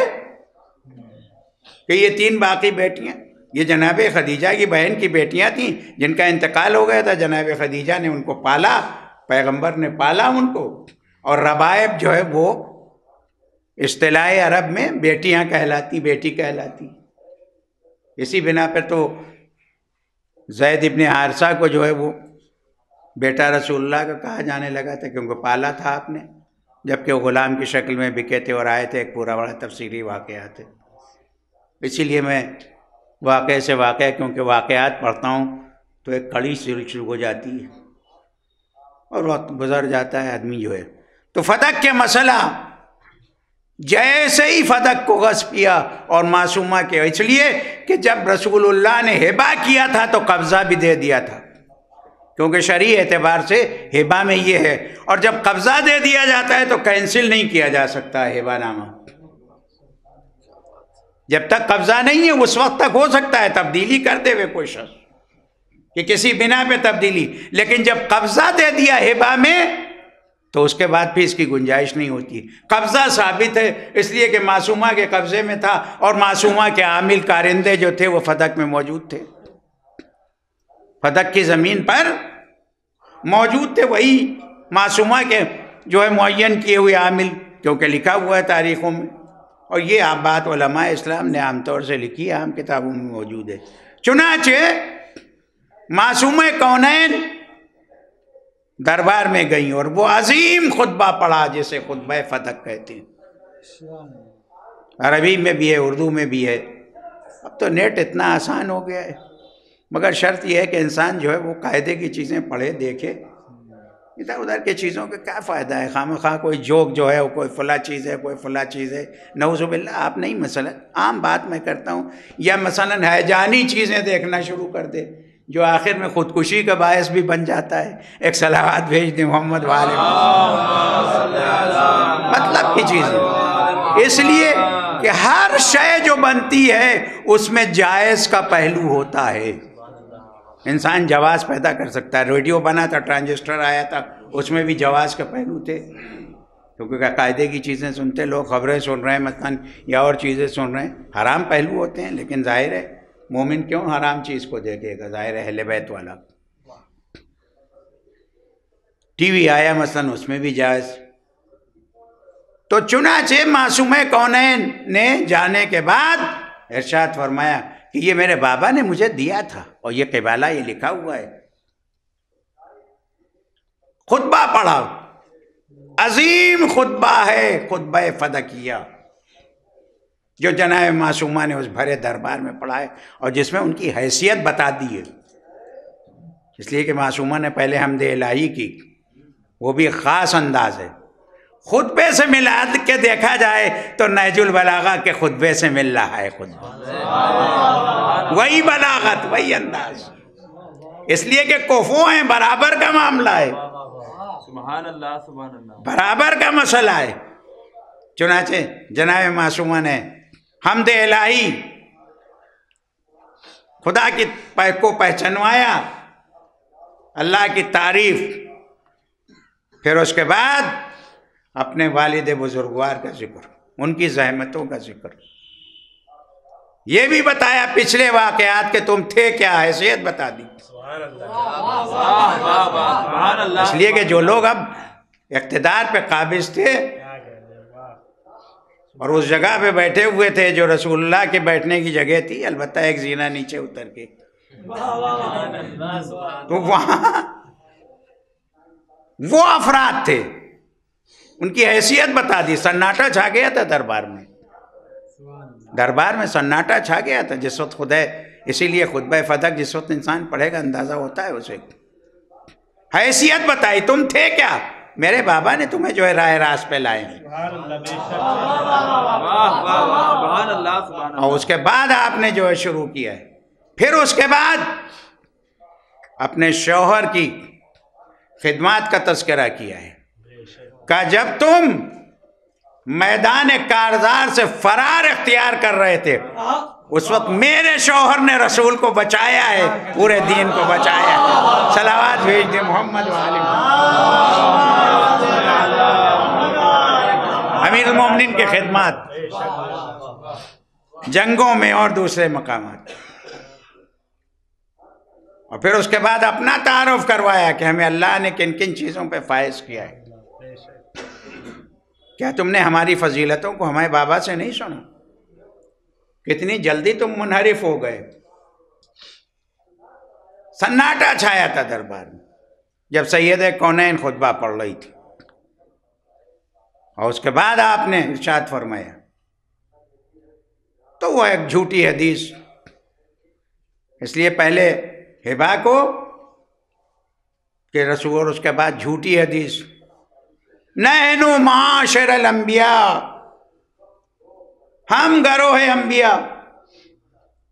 کہ یہ 3 باقی بیٹیاں، یہ جناب خدیجہ کی بہن کی بیٹیاں تھیں جن کا انتقال ہو گیا تھا، جناب خدیجہ نے ان کو پالا، پیغمبر نے پالا ان کو، اور ربائب جو ہے وہ اصطلاح عرب میں بیٹیاں کہلاتی، بیٹی کہلاتی۔ اسی بنا پر تو زید ابن حارثہ کو جو ہے وہ بیٹا رسول اللہ کا کہا جانے لگا تھا، کیونکہ پالا تھا آپ نے، جبکہ وہ غلام کی شکل میں بکے تھے اور آئے تھے، ایک پورا بڑا تفصیلی واقعات ہے۔ اسی لیے میں واقعے سے واقعہ، کیونکہ واقعات پڑھتا ہوں تو ایک کڑی شروع ہو جاتی ہے اور وقت گزر جاتا ہے آدمی جو ہے۔ تو فتح کے مسئلہ جیسے ہی فتح کو غصب کیا اور معصومہ کے، اس لیے کہ جب رسول اللہ نے ہبہ کیا تھا تو قبضہ بھی دے دیا تھا، کیونکہ شرعی اعتبار سے ہبہ میں یہ ہے، اور جب قبضہ دے دیا جاتا ہے تو کینسل نہیں کیا جا سکتا ہبہ نامہ، جب تک قبضہ نہیں ہے اس وقت تک ہو سکتا ہے تبدیلی کرتے ہوئے کوئی شخص کہ کسی بنا پہ تبدیلی، لیکن جب قبضہ دے دیا ہبہ میں تو اس کے بعد پھر اس کی گنجائش نہیں ہوتی۔ قبضہ ثابت ہے اس لیے کہ معصومہ کے قبضے میں تھا، اور معصومہ کے عامل کارندے جو تھے وہ فتح میں موجود تھے، فتح کی زمین پر موجود تھے، وہی معصومہ کے جو ہے معین کیے ہوئے عامل، کیونکہ لکھا ہوا ہے تاریخوں میں، اور یہ بات علماء اسلام نے عام طور سے لکھی ہے، عام کتابوں میں موجود ہے۔ چنانچہ معصومہ کونین دربار میں گئیں اور وہ عظیم خطبہ پڑھا جسے خطبہ فتح کہتے ہیں، عربی میں بھی ہے، اردو میں بھی ہے۔ اب تو نیٹ اتنا آسان ہو گیا ہے، مگر شرط یہ ہے کہ انسان جو ہے وہ قاعدے کی چیزیں پڑھے دیکھے، ادھر ادھر کے چیزوں کا کیا فائدہ ہے؟ خواہ مخواہ کوئی جوک جو ہے وہ کوئی فلاں چیز ہے، کوئی فلاں چیز ہے، نعوذ باللہ۔ آپ نہیں، مثلا عام بات میں کرتا ہوں، یا مثلا ہیجانی چیزیں دیکھنا شروع کر دے جو آخر میں خودکشی کا باعث بھی بن جاتا ہے۔ ایک صلوات بھیج دیں محمد والے، مطلب کی چیزیں، اس لیے کہ ہر شے جو بنتی ہے اس میں جائز کا پہلو ہوتا ہے۔ انسان جواز پیدا کر سکتا ہے، ریڈیو بنا تھا، ٹرانزسٹر آیا تھا، اس میں بھی جواز کا پہلو تھے، کیونکہ قاعدے کی چیزیں سنتے لوگ، خبریں سن رہے ہیں مثلا یا اور چیزیں سن رہے ہیں، حرام پہلو ہوتے ہیں، لیکن ظاہر ہے مومن کیوں حرام چیز کو دیکھے گا؟ ظاہر ہے اہل بیت والا۔ ٹی وی آیا مثلا، اس میں بھی جائز۔ تو چنانچہ معصومہ کونین نے جانے کے بعد ارشاد فرمایا کہ یہ میرے بابا نے مجھے دیا تھا، اور یہ قبالہ یہ لکھا ہوا ہے۔ خطبہ پڑھا، عظیم خطبہ ہے، خطبہ فدکیہ، جو جناب معصومہ نے اس بھرے دربار میں پڑھا ہے، اور جس میں ان کی حیثیت بتا دی ہے، اس لیے کہ معصومہ نے پہلے حمد الہی کی، وہ بھی خاص انداز ہے۔ خطبے سے ملا کے دیکھا جائے تو نہج البلاغہ کے خطبے سے مل رہا ہے خطبہ، وہی بلاغت، وہی انداز، اس لیے کہ کفو ہیں، برابر کا معاملہ ہے، سبحان اللہ سبحان اللہ، برابر کا مسئلہ ہے۔ چنانچہ جناب معصومہ نے حمد الہی خدا کی کو پہچانوایا، اللہ کی تعریف، پھر اس کے بعد اپنے والد بزرگوار کا ذکر، ان کی زحمتوں کا ذکر، یہ بھی بتایا پچھلے واقعات کہ تم تھے کیا، حیثیت بتا دی۔ اس لیے کہ جو لوگ اب اقتدار پہ قابض تھے اور اس جگہ پہ بیٹھے ہوئے تھے جو رسول اللہ کے بیٹھنے کی جگہ تھی، البتہ ایک زینہ نیچے اتر کے، تو وہاں وہ افراد تھے، ان کی حیثیت بتا دی۔ سناٹا چھا گیا تھا دربار میں سناٹا چھا گیا تھا جس وقت خدا، اسی لیے خطبہ فتح جس وقت انسان پڑھے گا اندازہ ہوتا ہے اسے۔ حیثیت بتائی، تم تھے کیا، میرے بابا نے تمہیں جو ہے راہ راست پہ لائے ہیں۔ اور اس کے بعد آپ نے جو ہے شروع کیا ہے، پھر اس کے بعد اپنے شوہر کی خدمات کا تذکرہ کیا ہے، کہ جب تم میدان کارزار سے فرار اختیار کر رہے تھے، اس وقت میرے شوہر نے رسول کو بچایا ہے، پورے دین کو بچایا ہے۔ صلوات بھیج دے محمد وآل محمد۔ امیر المومنین کی خدمات جنگوں میں اور دوسرے مقامات، اور پھر اس کے بعد اپنا تعارف کروایا کہ ہمیں اللہ نے کن کن چیزوں پہ فائز کیا ہے۔ کیا تم نے ہماری فضیلتوں کو ہمارے بابا سے نہیں سنا؟ کتنی جلدی تم منحرف ہو گئے۔ سناٹا چھایا تھا دربار میں جب سید کونین خطبہ پڑھ رہی تھی، اور اس کے بعد آپ نے ارشاد فرمایا، تو وہ ایک جھوٹی حدیث، اس لیے پہلے ہبا کو کہ رسول، اور اس کے بعد جھوٹی حدیث، نحن معاشر الانبیاء، ہم گروہ انبیاء،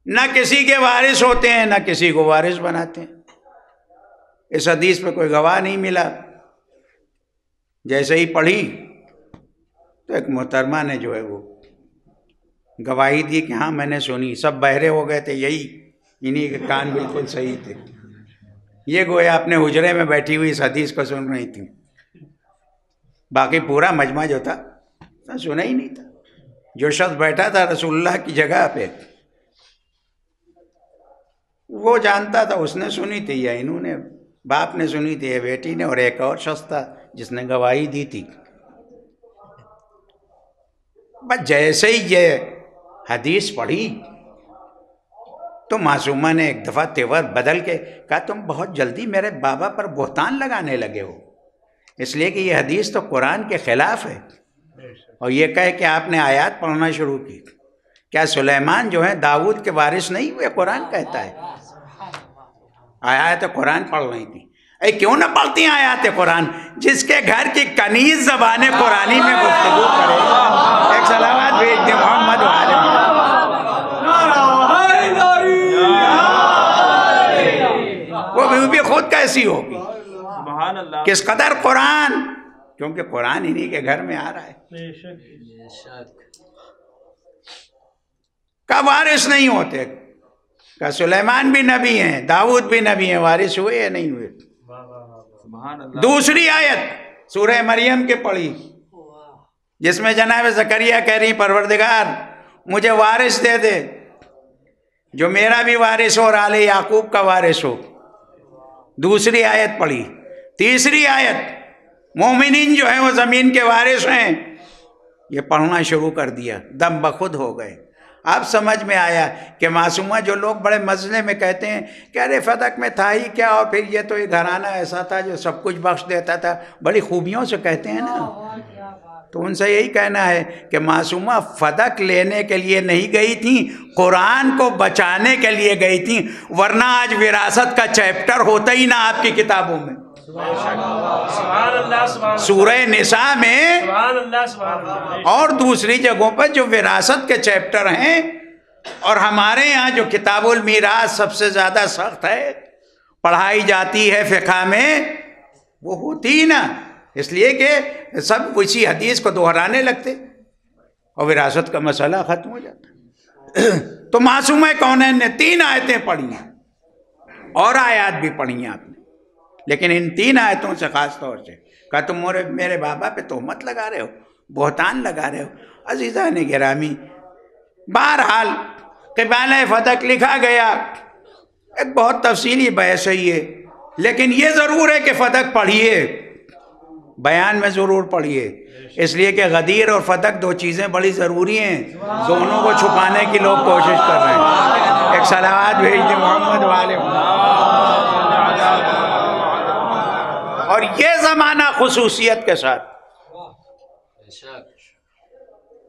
نہ کسی کے وارث ہوتے ہیں نہ کسی کو وارث بناتے ہیں۔ اس حدیث پہ کوئی گواہ نہیں ملا، جیسے ہی پڑھی تو ایک محترمہ نے جو ہے وہ گواہی دی کہ ہاں میں نے سنی، سب بہرے ہو گئے تھے، یہی انہی کے کان بالکل صحیح تھے، یہ گویا اپنے حجرے میں بیٹھی ہوئی اس حدیث کو سن رہی تھی، باقی پورا مجمع جو تھا سنا ہی نہیں تھا۔ جو شخص بیٹھا تھا رسول اللہ کی جگہ پہ، وہ جانتا تھا اس نے سنی تھی یا انہوں نے، باپ نے سنی تھی یا بیٹی نے، اور ایک اور شخص تھا جس نے گواہی دی تھی۔ بس جیسے ہی یہ حدیث پڑھی تو معصومہ نے ایک دفعہ تیور بدل کے کہا، تم بہت جلدی میرے بابا پر بہتان لگانے لگے ہو، اس لیے کہ یہ حدیث تو قرآن کے خلاف ہے، اور یہ کہے کہ آپ نے آیات پڑھنا شروع کی۔ کیا سلیمان جو ہے داؤد کے وارث نہیں ہوئے؟ قرآن کہتا ہے آیات قرآن پڑھ رہی تھی۔ اے کیوں نہ پڑھتی ہیں آیات قرآن؟ جس کے گھر کی کنیز زبان قرآنی میں گفتگو کرے، ایک صلوات بھیج دے محمد وآل محمد۔ وہ بھی خود کیسی ہوگی؟ کس قدر قرآن، کیونکہ قرآن انہی کے گھر میں آ رہا ہے۔ کا وارث نہیں ہوتے، کا سلیمان بھی نبی ہیں، داؤد بھی نبی ہیں، وارث ہوئے یا نہیں ہوئے؟ دوسری آیت سورہ مریم کے پڑھی جس میں جناب زکریہ کہہ رہی پروردگار مجھے وارث دے دے جو میرا بھی وارث ہو اور آل یعقوب کا وارث ہو۔ دوسری آیت پڑھی۔ تیسری آیت مومنین جو ہیں وہ زمین کے وارث ہیں، یہ پڑھنا شروع کر دیا، دم بخود ہو گئے۔ اب سمجھ میں آیا کہ معصومہ جو لوگ بڑے مزنے میں کہتے ہیں کہ ارے فتق میں تھا ہی کیا، اور پھر یہ تو ایک گھرانہ ایسا تھا جو سب کچھ بخش دیتا تھا، بڑی خوبیوں سے کہتے ہیں نا، تو ان سے یہی کہنا ہے کہ معصومہ فتق لینے کے لیے نہیں گئی تھیں، قرآن کو بچانے کے لیے گئی تھیں، ورنہ آج وراثت کا چیپٹر ہوتا ہی نہ آپ کی کتابوں میں۔ سورہ نساء میں اور دوسری جگہوں پر جو وراثت کے چیپٹر ہیں، اور ہمارے یہاں جو کتاب المیراث سب سے زیادہ سخت ہے، پڑھائی جاتی ہے فقہ میں، وہ ہوتی ہی نا، اس لیے کہ سب اسی حدیث کو دہرانے لگتے اور وراثت کا مسئلہ ختم ہو جاتا۔ تو معصومہ کونین نے 3 آیتیں پڑھی ہیں اور آیات بھی پڑھی ہیں آپ نے، لیکن ان 3 آیتوں سے خاص طور سے کہا تم میرے بابا پہ تہمت لگا رہے ہو، بہتان لگا رہے ہو۔ عزیزان گرامی، بہرحال قبالہ فتق لکھا گیا، ایک بہت تفصیلی بحث ہے یہ، لیکن یہ ضرور ہے کہ فتق پڑھیے، بیان میں ضرور پڑھیے، اس لیے کہ غدیر اور فتق 2 چیزیں بڑی ضروری ہیں، دونوں کو چھپانے کی لوگ کوشش کر رہے ہیں۔ ایک صلوات بھیج دیں محمد والے، اور یہ زمانہ خصوصیت کے ساتھ،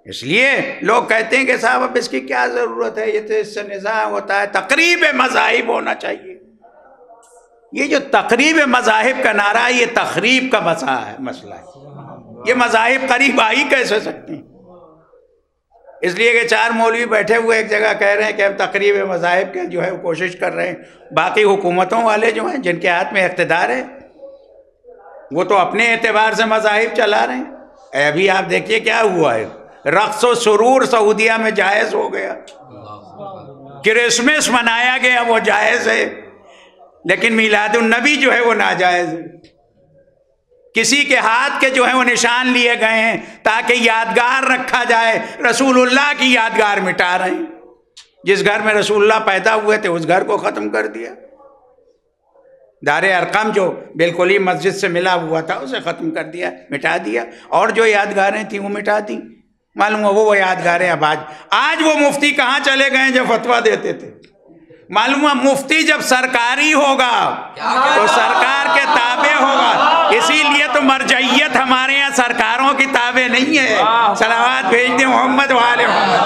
اس لیے لوگ کہتے ہیں کہ صاحب اب اس کی کیا ضرورت ہے، یہ تو اس سے نزاع ہوتا ہے، تقریب مذاہب ہونا چاہیے۔ یہ جو تقریب مذاہب کا نعرہ ہے، یہ تخریب کا مسئلہ ہے، یہ مذاہب قریب آ ہی کیسے سکتے ہیں؟ اس لیے کہ 4 مولوی بیٹھے ہوئے ایک جگہ کہہ رہے ہیں کہ ہم تقریب مذاہب کے جو ہے وہ کوشش کر رہے ہیں، باقی حکومتوں والے جو ہیں جن کے ہاتھ میں اقتدار ہے وہ تو اپنے اعتبار سے مذاہب چلا رہے ہیں۔ ابھی آپ دیکھیے کیا ہوا ہے، رقص و سرور سعودیہ میں جائز ہو گیا، کرسمس منایا گیا وہ جائز ہے، لیکن میلاد النبی جو ہے وہ ناجائز ہے۔ کسی کے ہاتھ کے جو ہیں وہ نشان لیے گئے ہیں تاکہ یادگار رکھا جائے، رسول اللہ کی یادگار مٹا رہے ہیں۔ جس گھر میں رسول اللہ پیدا ہوئے تھے اس گھر کو ختم کر دیا، دار ارقم جو بالکل ہی مسجد سے ملا ہوا تھا اسے ختم کر دیا، مٹا دیا، اور جو یادگاریں تھیں وہ مٹا دی۔ معلوم ہو وہ یادگاریں اب آج وہ مفتی کہاں چلے گئے جو فتویٰ دیتے تھے؟ معلوم ہے مفتی جب سرکاری ہوگا تو سرکار کے تابع ہوگا، اسی لیے تو مرجعیت ہمارے یہاں سرکاروں کی تابع نہیں ہے۔ صلوات بھیج دیں محمد وآل محمد۔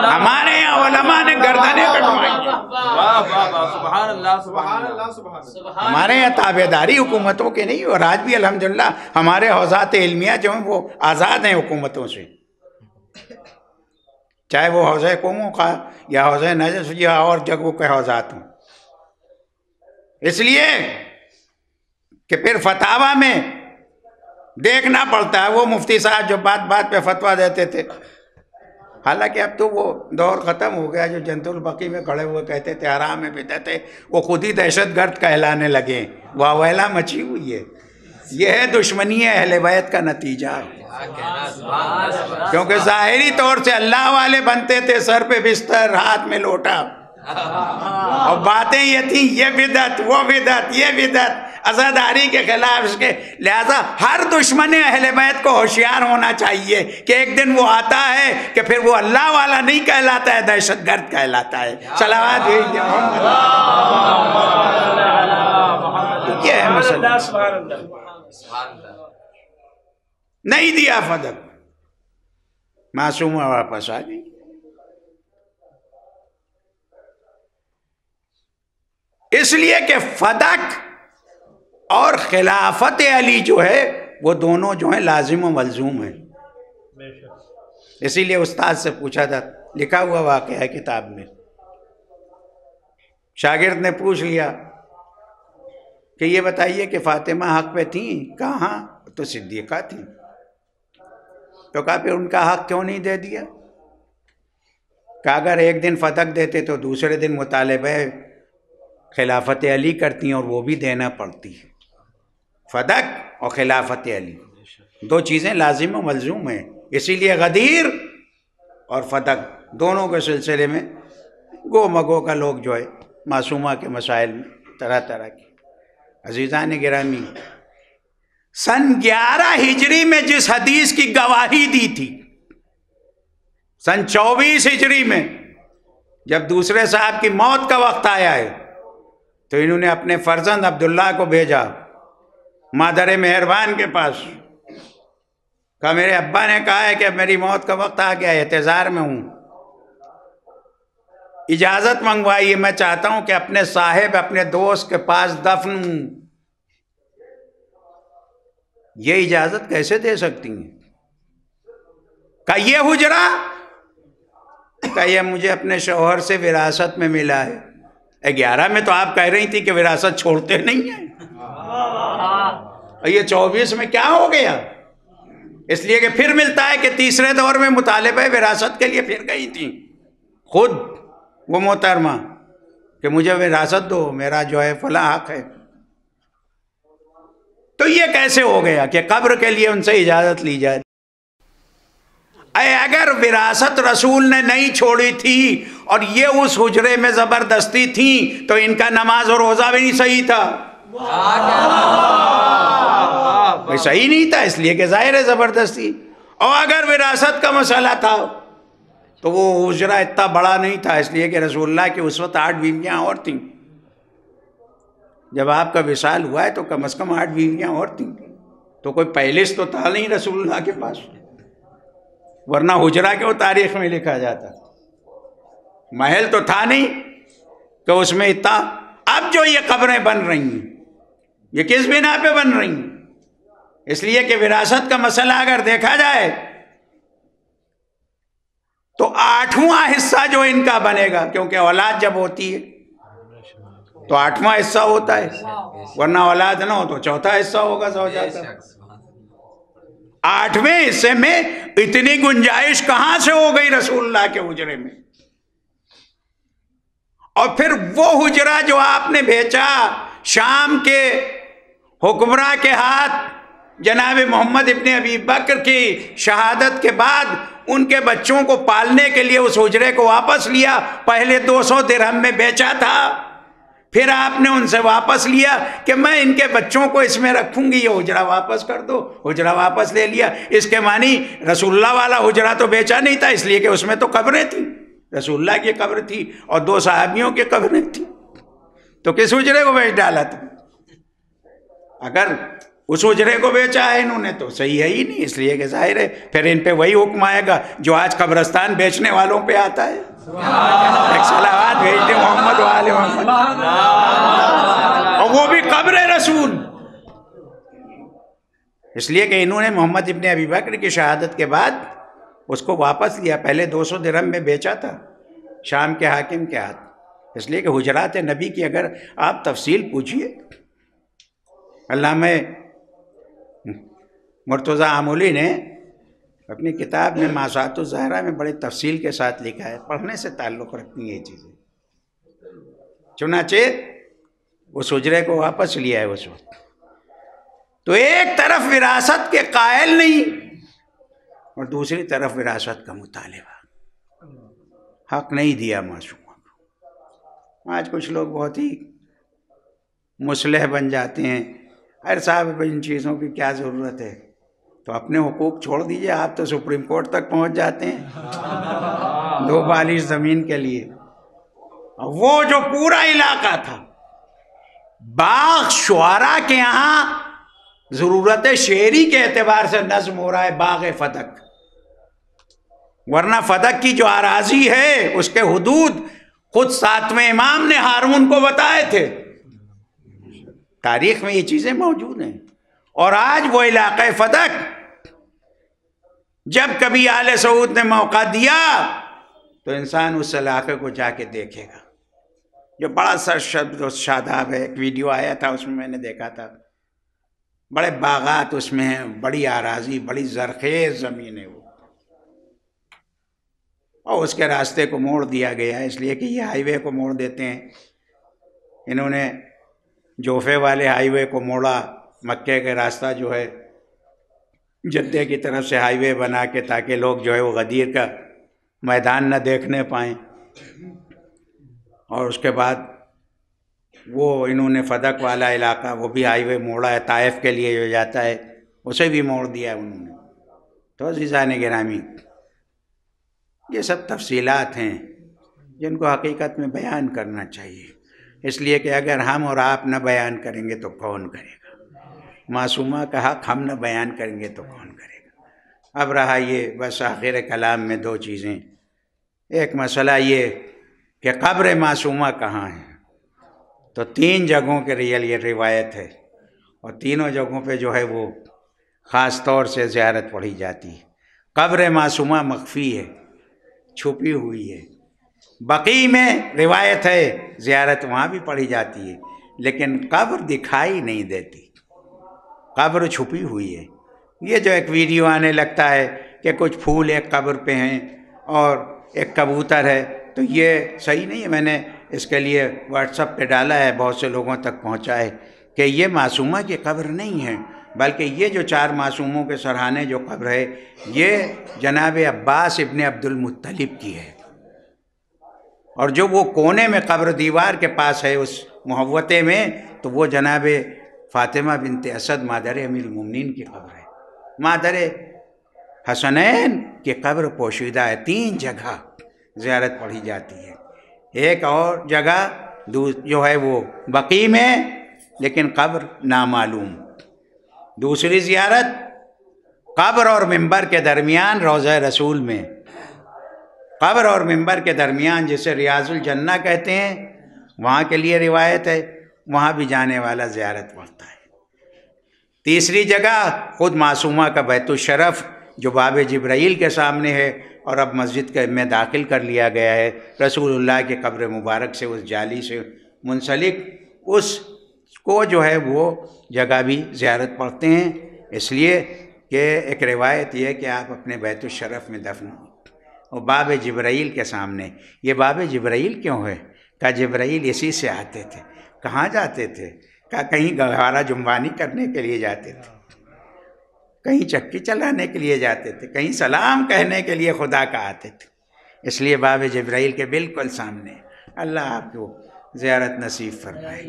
ہمارے یہاں علماء نے گردنیں کٹوائی، ہمارے یہاں تابع داری حکومتوں کے نہیں، اور آج بھی الحمدللہ ہمارے حوزات علمیہ جو ہیں وہ آزاد ہیں حکومتوں سے، چاہے وہ حوزہ قوموں کا یا حوزہ نجف یا اور جگہوں کے حوزات ہوں۔ اس لیے کہ پھر فتاوی میں دیکھنا پڑتا ہے، وہ مفتی صاحب جو بات بات پہ فتویٰ دیتے تھے، حالانکہ اب تو وہ دور ختم ہو گیا، جو جنت البقیع میں کھڑے ہوئے کہتے تھے حرام ہے بدعت ہے، وہ خود ہی دہشت گرد کہلانے لگے، واویلا مچی ہوئی ہے۔ یہ ہے دشمنی اہل بیت کا نتیجہ، کیونکہ ظاہری طور سے اللہ والے بنتے تھے، سر پہ بستر، ہاتھ میں لوٹا، اور باتیں یہ تھیں یہ بدعت وہ بدعت یہ بدعت، عزاداری کے خلاف اس کے۔ لہذا ہر دشمن اہل بیت کو ہوشیار ہونا چاہیے کہ ایک دن وہ آتا ہے کہ پھر وہ اللہ والا نہیں کہلاتا ہے، دہشت گرد کہلاتا ہے۔ صلوات بھیج دیں محمد۔ یہ ہے مسئلہ، نہیں دیا فتق، معصومہ واپس آ گئی۔ اس لیے کہ فتق اور خلافت علی جو ہے وہ دونوں جو ہیں لازم و ملزوم ہیں۔ اسی لیے استاد سے پوچھا تھا، لکھا ہوا واقعہ ہے کتاب میں، شاگرد نے پوچھ لیا کہ یہ بتائیے کہ فاطمہ حق پہ تھیں؟ کہاں؟ تو صدیقہ تھیں۔ تو کہا پھر ان کا حق کیوں نہیں دے دیا؟ کہ اگر ایک دن فتق دیتے تو دوسرے دن مطالبہ خلافت علی کرتی ہیں، اور وہ بھی دینا پڑتی ہے۔ فتق اور خلافت علی 2 چیزیں لازم و ملزوم ہیں، اسی لیے غدیر اور فتق دونوں کے سلسلے میں گو مگو کا لوگ جو ہے معصومہ کے مسائل میں طرح طرح کی۔ عزیزان گرامی، سن 11 ہجری میں جس حدیث کی گواہی دی تھی، سن 24 ہجری میں جب دوسرے صاحب کی موت کا وقت آیا ہے تو انہوں نے اپنے فرزند عبداللہ کو بھیجا مادر مہربان کے پاس، کہا میرے ابا نے کہا ہے کہ اب میری موت کا وقت آ گیا ہے، اعتذار میں ہوں، اجازت منگوائیے، میں چاہتا ہوں کہ اپنے صاحب اپنے دوست کے پاس دفن ہوں۔ یہ اجازت کیسے دے سکتی ہیں؟ کہا یہ حجرہ، کہا یہ مجھے اپنے شوہر سے وراثت میں ملا ہے۔ 11 میں تو آپ کہہ رہی تھی کہ وراثت چھوڑتے نہیں ہیں، اور یہ 24 میں کیا ہو گیا؟ اس لیے کہ پھر ملتا ہے کہ تیسرے دور میں مطالبہ وراثت کے لیے پھر گئی تھیں خود وہ محترمہ کہ مجھے وراثت دو، میرا جو ہے فلاں حق ہے۔ تو یہ کیسے ہو گیا کہ قبر کے لیے ان سے اجازت لی جائے؟ اگر وراثت رسول نے نہیں چھوڑی تھی اور یہ اس حجرے میں زبردستی تھی تو ان کا نماز اور روزہ بھی نہیں صحیح تھا، صحیح نہیں تھا، اس لیے کہ ظاہر ہے زبردستی۔ اور اگر وراثت کا مسئلہ تھا تو وہ حجرہ اتنا بڑا نہیں تھا، اس لیے کہ رسول اللہ کی اس وقت 8 بیویاں اور تھیں۔ جب آپ کا وصال ہوا ہے تو کم از کم 8 بیویاں اور تھیں، تو کوئی پیلس تو تھا نہیں رسول اللہ کے پاس، ورنہ حجرہ کیوں تاریخ میں لکھا جاتا؟ محل تو تھا نہیں کہ اس میں اتنا۔ اب جو یہ قبریں بن رہی ہیں یہ کس بنا پہ بن رہی ہیں؟ اس لیے کہ وراثت کا مسئلہ اگر دیکھا جائے تو 8واں حصہ جو ان کا بنے گا، کیونکہ اولاد جب ہوتی ہے تو 8واں حصہ ہوتا ہے، ورنہ اولاد نہ ہو تو 4تھا حصہ ہوگا زوجات کا۔ 8ویں حصے میں اتنی گنجائش کہاں سے ہو گئی رسول اللہ کے حجرے میں؟ اور پھر وہ حجرہ جو آپ نے بھیجا شام کے حکمراں کے ہاتھ، جناب محمد ابن ابی بکر کی شہادت کے بعد ان کے بچوں کو پالنے کے لیے اس حجرے کو واپس لیا۔ پہلے 200 درہم میں بیچا تھا، پھر آپ نے ان سے واپس لیا کہ میں ان کے بچوں کو اس میں رکھوں گی، یہ حجرہ واپس کر دو۔ حجرہ واپس لے لیا۔ اس کے معنی رسول اللہ والا حجرہ تو بیچا نہیں تھا، اس لیے کہ اس میں تو قبریں تھیں، رسول اللہ کی قبر تھی اور 2 صحابیوں کی قبریں تھیں، تو کس حجرے کو بیچ ڈالا تھا؟ اگر اس حجرے کو بیچا ہے انہوں نے تو صحیح ہے ہی نہیں، اس لیے کہ ظاہر ہے پھر ان پہ وہی حکم آئے گا جو آج قبرستان بیچنے والوں پہ آتا ہے۔ ایک صلوات بھیج دیں محمد و آل محمد، اور وہ بھی قبر رسول۔ اس لیے کہ انہوں نے محمد ابن ابی بکر کی شہادت کے بعد اس کو واپس لیا، پہلے 200 درہم میں بیچا تھا شام کے حاکم کے ہاتھ۔ اس لیے کہ حجرات نبی کی اگر آپ تفصیل پوچھیے، علامہ مرتضی آمولی نے اپنی کتاب میں ماسات الزہرا میں بڑی تفصیل کے ساتھ لکھا ہے، پڑھنے سے تعلق رکھتی ہیں یہ چیزیں۔ چنانچہ اس حجرے کو واپس لیا ہے اس وقت، تو ایک طرف وراثت کے قائل نہیں اور دوسری طرف وراثت کا مطالبہ، حق نہیں دیا معصومہ کو۔ آج کچھ لوگ بہت ہی مصلح بن جاتے ہیں، ارے صاحب ان چیزوں کی کیا ضرورت ہے، تو اپنے حقوق چھوڑ دیجئے، آپ تو سپریم کورٹ تک پہنچ جاتے ہیں 2 بالش زمین کے لیے۔ وہ جو پورا علاقہ تھا، باغ شعراء کے یہاں ضرورت شعری کے اعتبار سے نظم ہو رہا ہے باغ فدق، ورنہ فدق کی جو اراضی ہے اس کے حدود خود 7ویں امام نے ہارون کو بتائے تھے، تاریخ میں یہ چیزیں موجود ہیں۔ اور آج وہ علاقہ فدق جب کبھی آل سعود نے موقع دیا تو انسان اس علاقے کو جا کے دیکھے گا، جو بڑا سرشب و شاداب ہے۔ ایک ویڈیو آیا تھا، اس میں میں نے دیکھا تھا، بڑے باغات اس میں ہیں، بڑی اراضی، بڑی زرخیز زمین ہے وہ، اور اس کے راستے کو موڑ دیا گیا ہے، اس لیے کہ یہ ہائی وے کو موڑ دیتے ہیں۔ انہوں نے جوفے والے ہائی وے کو موڑا، مکے کا راستہ جو ہے جدے کی طرف سے ہائی وے بنا کے، تاکہ لوگ جو ہے وہ غدیر کا میدان نہ دیکھنے پائیں، اور اس کے بعد وہ انہوں نے فدق والا علاقہ وہ بھی ہائی وے موڑا ہے، طائف کے لیے جو جاتا ہے اسے بھی موڑ دیا ہے انہوں نے۔ تو عزیزان گرامی، یہ سب تفصیلات ہیں جن کو حقیقت میں بیان کرنا چاہیے، اس لیے کہ اگر ہم اور آپ نہ بیان کریں گے تو کون کرے گا؟ معصومہ کا حق ہم نہ بیان کریں گے تو کون کرے گا؟ اب رہا یہ بس آخر کلام میں 2 چیزیں، ایک مسئلہ یہ کہ قبر معصومہ کہاں ہے، تو 3 جگہوں کے لیے یہ روایت ہے، اور تینوں جگہوں پہ جو ہے وہ خاص طور سے زیارت پڑھی جاتی ہے۔ قبر معصومہ مخفی ہے، چھپی ہوئی ہے۔ بقیع میں روایت ہے زیارت وہاں بھی پڑھی جاتی ہے، لیکن قبر دکھائی نہیں دیتی، قبر چھپی ہوئی ہے۔ یہ جو ایک ویڈیو آنے لگتا ہے کہ کچھ پھول ایک قبر پہ ہیں اور ایک کبوتر ہے، تو یہ صحیح نہیں ہے۔ میں نے اس کے لیے واٹس ایپ پہ ڈالا ہے، بہت سے لوگوں تک پہنچا ہے کہ یہ معصومہ کی قبر نہیں ہے، بلکہ یہ جو 4 معصوموں کے سرحانے جو قبر ہے یہ جناب عباس ابن عبد المطلب کی ہے، اور جو وہ کونے میں قبر دیوار کے پاس ہے اس محوطے میں، تو وہ جناب فاطمہ بنت اسد مادر امیر المومنین کی قبر ہے۔ مادر حسنین کی قبر پوشیدہ ہے، 3 جگہ زیارت پڑھی جاتی ہے۔ ایک اور جگہ جو ہے وہ بقیع میں، لیکن قبر نامعلوم۔ دوسری زیارت قبر اور منبر کے درمیان روضہ رسول میں، قبر اور منبر کے درمیان جسے ریاض الجنہ کہتے ہیں، وہاں کے لیے روایت ہے، وہاں بھی جانے والا زیارت پڑھتا ہے۔ تیسری جگہ خود معصومہ کا بیت الشرف جو باب جبرائیل کے سامنے ہے، اور اب مسجد میں داخل کر لیا گیا ہے، رسول اللہ کی قبر مبارک سے اس جالی سے منسلک، اس کو جو ہے وہ جگہ بھی زیارت پڑھتے ہیں، اس لیے کہ ایک روایت یہ ہے کہ آپ اپنے بیت الشرف میں دفن ہوں اور باب جبرائیل کے سامنے۔ یہ باب جبرائیل کیوں ہے؟ کہا جبرائیل اسی سے آتے تھے۔ کہاں جاتے تھے؟ کہا کہیں گہوارہ جنبانی کرنے کے لیے جاتے تھے، کہیں چکی چلانے کے لیے جاتے تھے، کہیں سلام کہنے کے لیے خدا کا آتے تھے، اس لیے باب جبرائیل کے بالکل سامنے۔ اللہ آپ کو زیارت نصیب فرمائے۔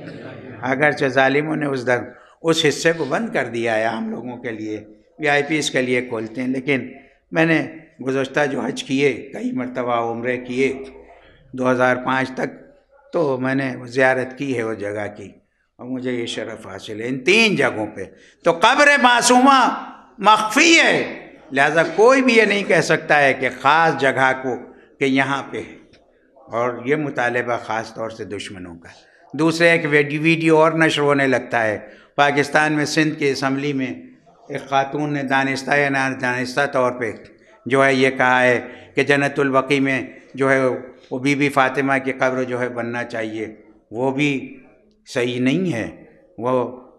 اگرچہ ظالموں نے اس حصے کو بند کر دیا ہے، عام لوگوں کے لیے VIP کے لیے کھولتے ہیں، لیکن میں نے گزشتہ جو حج کیے، کئی مرتبہ عمرے کیے 2005 تک، تو میں نے زیارت کی ہے اس جگہ کی، اور مجھے یہ شرف حاصل ہے ان 3 جگہوں پہ۔ تو قبر معصومہ مخفی ہے، لہذا کوئی بھی یہ نہیں کہہ سکتا ہے کہ خاص جگہ کو کہ یہاں پہ ہے، اور یہ مطالبہ خاص طور سے دشمنوں کا۔ دوسرے ایک ویڈیو اور نشر ہونے لگتا ہے، پاکستان میں سندھ کی اسمبلی میں ایک خاتون نے دانستہ یا نادانستہ طور پہ جو ہے یہ کہا ہے کہ جنت البقیع میں جو ہے وہ بی بی فاطمہ کی قبر جو ہے بننا چاہیے، وہ بھی صحیح نہیں ہے۔ وہ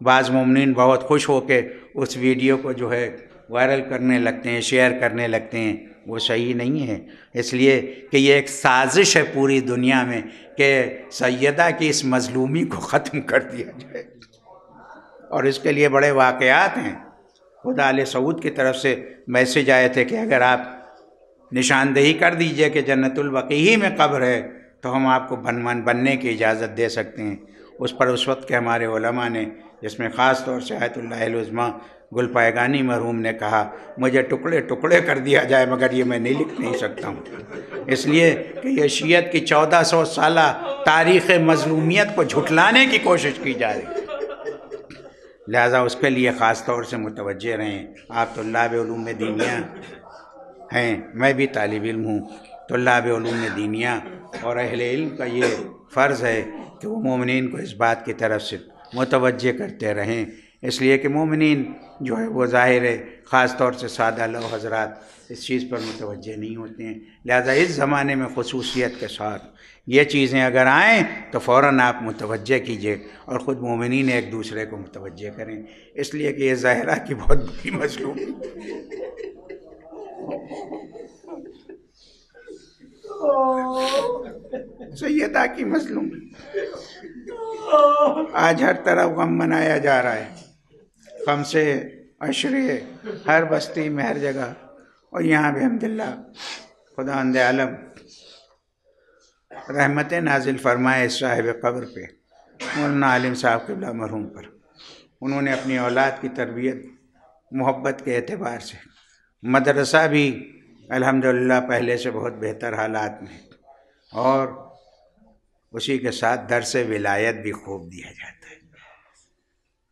بعض مومنین بہت خوش ہو کے اس ویڈیو کو جو ہے وائرل کرنے لگتے ہیں، شیئر کرنے لگتے ہیں، وہ صحیح نہیں ہے، اس لیے کہ یہ ایک سازش ہے پوری دنیا میں کہ سیدہ کی اس مظلومی کو ختم کر دیا جائے، اور اس کے لیے بڑے واقعات ہیں۔ خود آل سعود کی طرف سے میسج آئے تھے کہ اگر آپ نشاندہی کر دیجئے کہ جنت البقیع ہی میں قبر ہے تو ہم آپ کو بننے کی اجازت دے سکتے ہیں۔ اس پر اس وقت کے ہمارے علماء نے، جس میں خاص طور سے آیت اللہ العظمیٰ گل پائگانی مرحوم نے کہا مجھے ٹکڑے ٹکڑے کر دیا جائے مگر یہ میں نہیں لکھ نہیں سکتا ہوں، اس لیے کہ یہ شیعت کی 1400 سالہ تاریخ مظلومیت کو جھٹلانے کی کوشش کی جا رہی ہے، لہٰذا اس کے لیے خاص طور سے متوجہ رہیں۔ آپ طلاب علوم دینیہ ہیں، میں بھی طالب علم ہوں، طلاب علوم دینیہ اور اہل علم کا یہ فرض ہے کہ وہ مومنین کو اس بات کی طرف سے متوجہ کرتے رہیں، اس لیے کہ مومنین جو ہے وہ ظاہر ہے خاص طور سے سادہ لو حضرات اس چیز پر متوجہ نہیں ہوتے ہیں، لہذا اس زمانے میں خصوصیت کے ساتھ یہ چیزیں اگر آئیں تو فوراً آپ متوجہ کیجئے اور خود مومنین ایک دوسرے کو متوجہ کریں، اس لیے کہ یہ ظاہرہ کی بہت بڑی مظلوم سیدہ کی مظلوم آج ہر طرف غم منایا جا رہا ہے، خمسے عشرے ہر بستی میں ہر جگہ، اور یہاں بھی الحمدللہ خداوند عالم رحمت نازل فرمائے اس صاحب قبر پہ، مولانا عالم صاحب قبلہ مرحوم پر۔ انہوں نے اپنی اولاد کی تربیت محبت کے اعتبار سے، مدرسہ بھی الحمدللہ پہلے سے بہت بہتر حالات میں، اور اسی کے ساتھ درس ولایت بھی خوب دیا جاتا ہے۔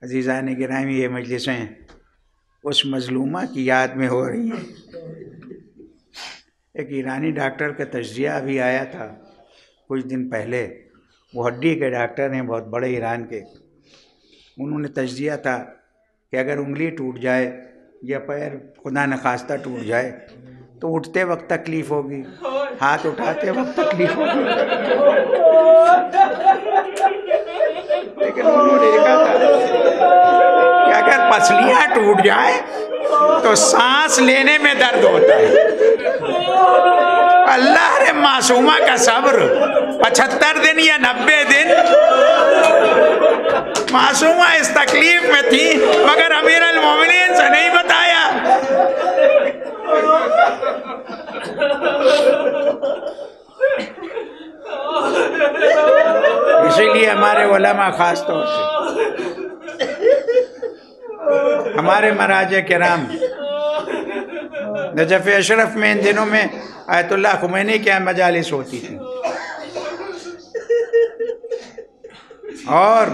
عزیزان گرامی، یہ مجلسیں اس مظلومہ کی یاد میں ہو رہی ہیں۔ ایک ایرانی ڈاکٹر کا تجزیہ بھی آیا تھا کچھ دن پہلے، وہ ہڈی کے ڈاکٹر ہیں بہت بڑے ایران کے، انہوں نے تجزیہ تھا کہ اگر انگلی ٹوٹ جائے یا پیر خدا نخواستہ ٹوٹ جائے تو اٹھتے وقت تکلیف ہوگی، ہاتھ اٹھاتے وقت تکلیف ہوگی، لیکن انہوں نے کہا تھا کہ اگر پسلیاں ٹوٹ جائیں تو سانس لینے میں درد ہوتا ہے۔ اللہ رے معصومہ کا صبر 75 دن یا 90 دن معصومہ اس تکلیف میں تھی مگر امیر المومنین سے نہیں بتایا۔ اسی لیے ہمارے علماء خاص طور سے ہمارے مراجع کرام نجف اشرف میں ان دنوں میں آیت اللہ خمینی کے مجالس ہوتی تھی اور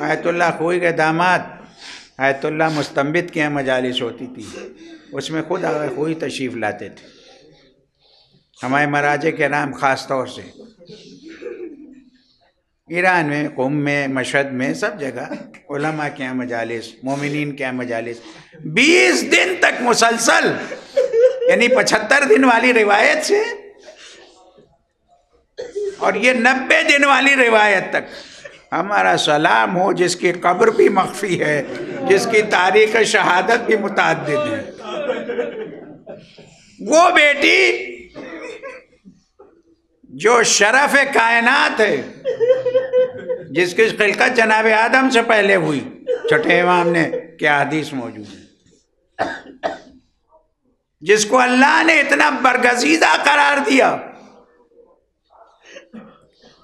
آیت اللہ خوئی کے داماد آیت اللہ مستنبت کے مجالس ہوتی تھی، اس میں خود آغا خوئی تشریف لاتے تھے۔ ہمارے مراجع کرام خاص طور سے ایران میں، قم میں، مشہد میں، سب جگہ علماء کے یہاں مجالس، مومنین کے یہاں مجالس 20 دن تک مسلسل، یعنی 75 دن والی روایت سے اور یہ 90 دن والی روایت تک ہمارا سلام ہو جس کی قبر بھی مخفی ہے، جس کی تاریخ شہادت بھی متعدد ہے، وہ بیٹی جو شرف کائنات ہے، جس کی خلقت جناب آدم سے پہلے ہوئی، چھٹے امام نے کیا حدیث موجود ہے، جس کو اللہ نے اتنا برگزیدہ قرار دیا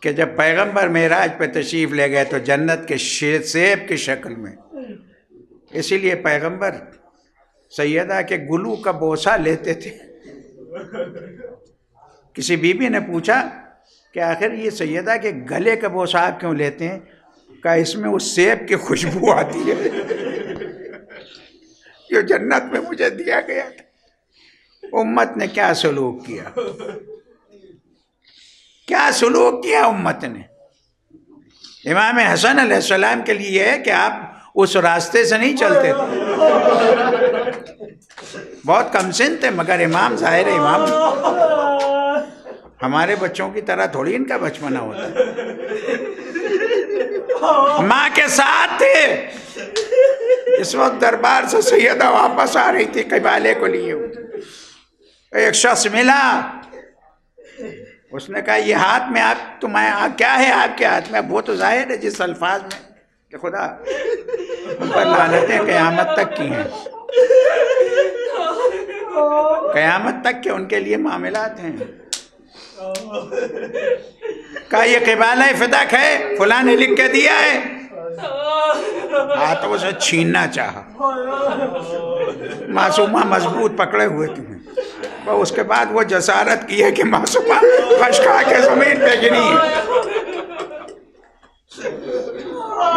کہ جب پیغمبر معراج پہ تشریف لے گئے تو جنت کے سیب کی شکل میں، اسی لیے پیغمبر سیدہ کے گلو کا بوسہ لیتے تھے۔ کسی بی بی نے پوچھا کہ آخر یہ سیدہ کے گلے کا بوسہ آپ کیوں لیتے ہیں؟ کہا اس میں اس سیب کی خوشبو آتی ہے جو جنت میں مجھے دیا گیا تھا۔ امت نے کیا سلوک کیا، کیا سلوک کیا امت نے؟ امام حسن علیہ السلام کے لیے یہ ہے کہ آپ اس راستے سے نہیں چلتے تھے، بہت کم سن تھے مگر امام ظاہر امام، ہمارے بچوں کی طرح تھوڑی ان کا بچپنا ہوتا ہے، ماں کے ساتھ تھے۔ اس وقت دربار سے سیدہ واپس آ رہی تھی قبالے کو لیے، ایک شخص ملا، اس نے کہا یہ ہاتھ میں آپ تمہیں کیا ہے آپ کے ہاتھ میں؟ اب وہ تو ظاہر ہے جس الفاظ میں کہ خدا ان پر لعنتیں قیامت تک کی ہیں، قیامت تک کے ان کے لیے معاملات ہیں۔ کہا یہ قبالہ فدق ہے، فلاں نے لکھ کے دیا ہے، ہاتھوں سے چھیننا چاہا، معصومہ مضبوط پکڑے ہوئے تھے، اس کے بعد وہ جسارت کی ہے کہ معصومہ غش کھا کے زمین پہ گری،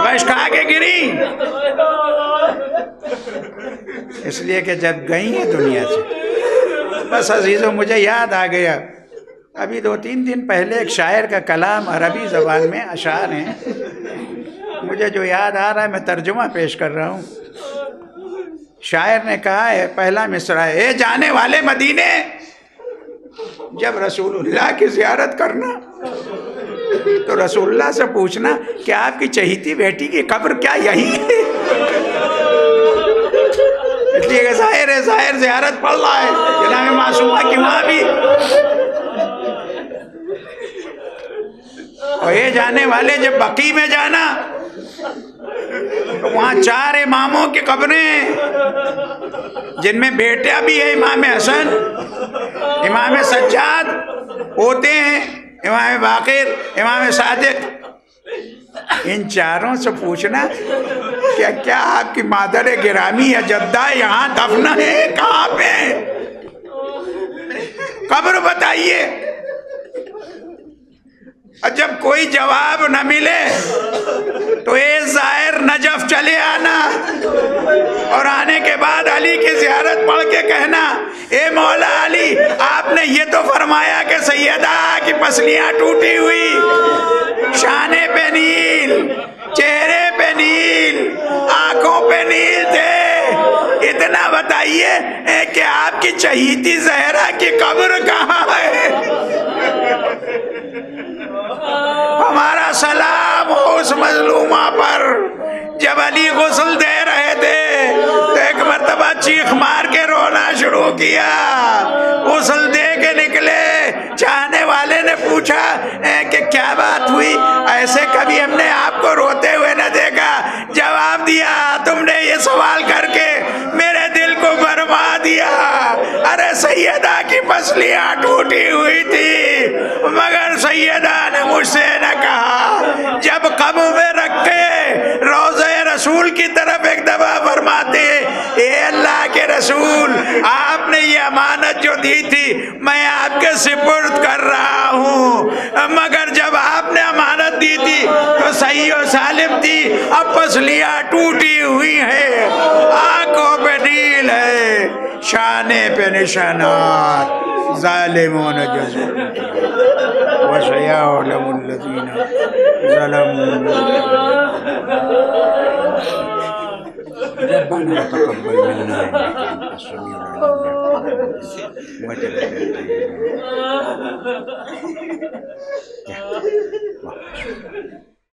غش کھا کے گری، اس لیے کہ جب گئی ہیں دنیا سے۔ بس عزیزوں مجھے یاد آ گیا، ابھی 2-3 دن پہلے ایک شاعر کا کلام عربی زبان میں اشعار ہیں، مجھے جو یاد آ رہا ہے میں ترجمہ پیش کر رہا ہوں۔ شاعر نے کہا ہے، پہلا مصرع ہے، اے جانے والے مدینے، جب رسول اللہ کی زیارت کرنا تو رسول اللہ سے پوچھنا کہ آپ کی چہیتی بیٹی کی قبر کیا یہی ہے؟ اس لیے کہ ظاہر زیارت پڑھ رہا ہے جناب معصومہ کی وہاں بھی، اور یہ جانے والے جب بقیع میں جانا تو وہاں 4 اماموں کی قبریں ہیں جن میں بیٹا بھی ہے امام حسن، امام سجاد ہوتے ہیں، امام باقر، امام صادق۔ ان چاروں سے پوچھنا کیا آپ کی مادر گرامی یا جدہ یہاں دفن ہے؟ کہاں پہ قبر بتائیے؟ اور جب کوئی جواب نہ ملے تو اے ظاہر نجف چلے آنا، اور آنے کے بعد علی کی زیارت پڑھ کے کہنا اے مولا علی آپ نے یہ تو فرمایا کہ سیدہ کی پسلیاں ٹوٹی ہوئی، شانے پہ نیل، چہرے پہ نیل، آنکھوں پہ نیل تھے، اتنا بتائیے کہ آپ کی چہیتی زہرا کی قبر کہاں ہے؟ ہمارا سلام ہو اس مظلومہ پر جب علی غسل دے رہے تھے تو ایک مرتبہ چیخ مار کے رونا شروع کیا. غسل دے کے نکلے. چاہنے والے نے پوچھا کہ کیا بات ہوئی, ایسے کبھی ہم نے آپ کو روتے ہوئے نہ دیکھا. جواب دیا, تم نے یہ سوال کر کے میرے دل کو برما دیا. ارے سیدہ کی پسلیاں ٹوٹی ہوئی تھی, مگر سیدہ نے مجھ سے نہ کہا. جب قبر میں رکھ کے روضہ رسول کی طرف ایک دفعہ فرماتے, اے اللہ کے رسول, آپ نے یہ امانت جو دی تھی میں آپ کے سپرد کر رہا ہوں, مگر جب آپ نے امانت دی تھی تو صحیح و سالم تھی, اب پسلیاں ٹوٹی ہوئی ہیں, آنکھوں پہ ڈھیل ہے, شانے پہ نشانات, ظالمون جزاؤہم وسيعلم الذين ظلموا. ربنا تقبل منا انك انت السميع العليم وتب علينا.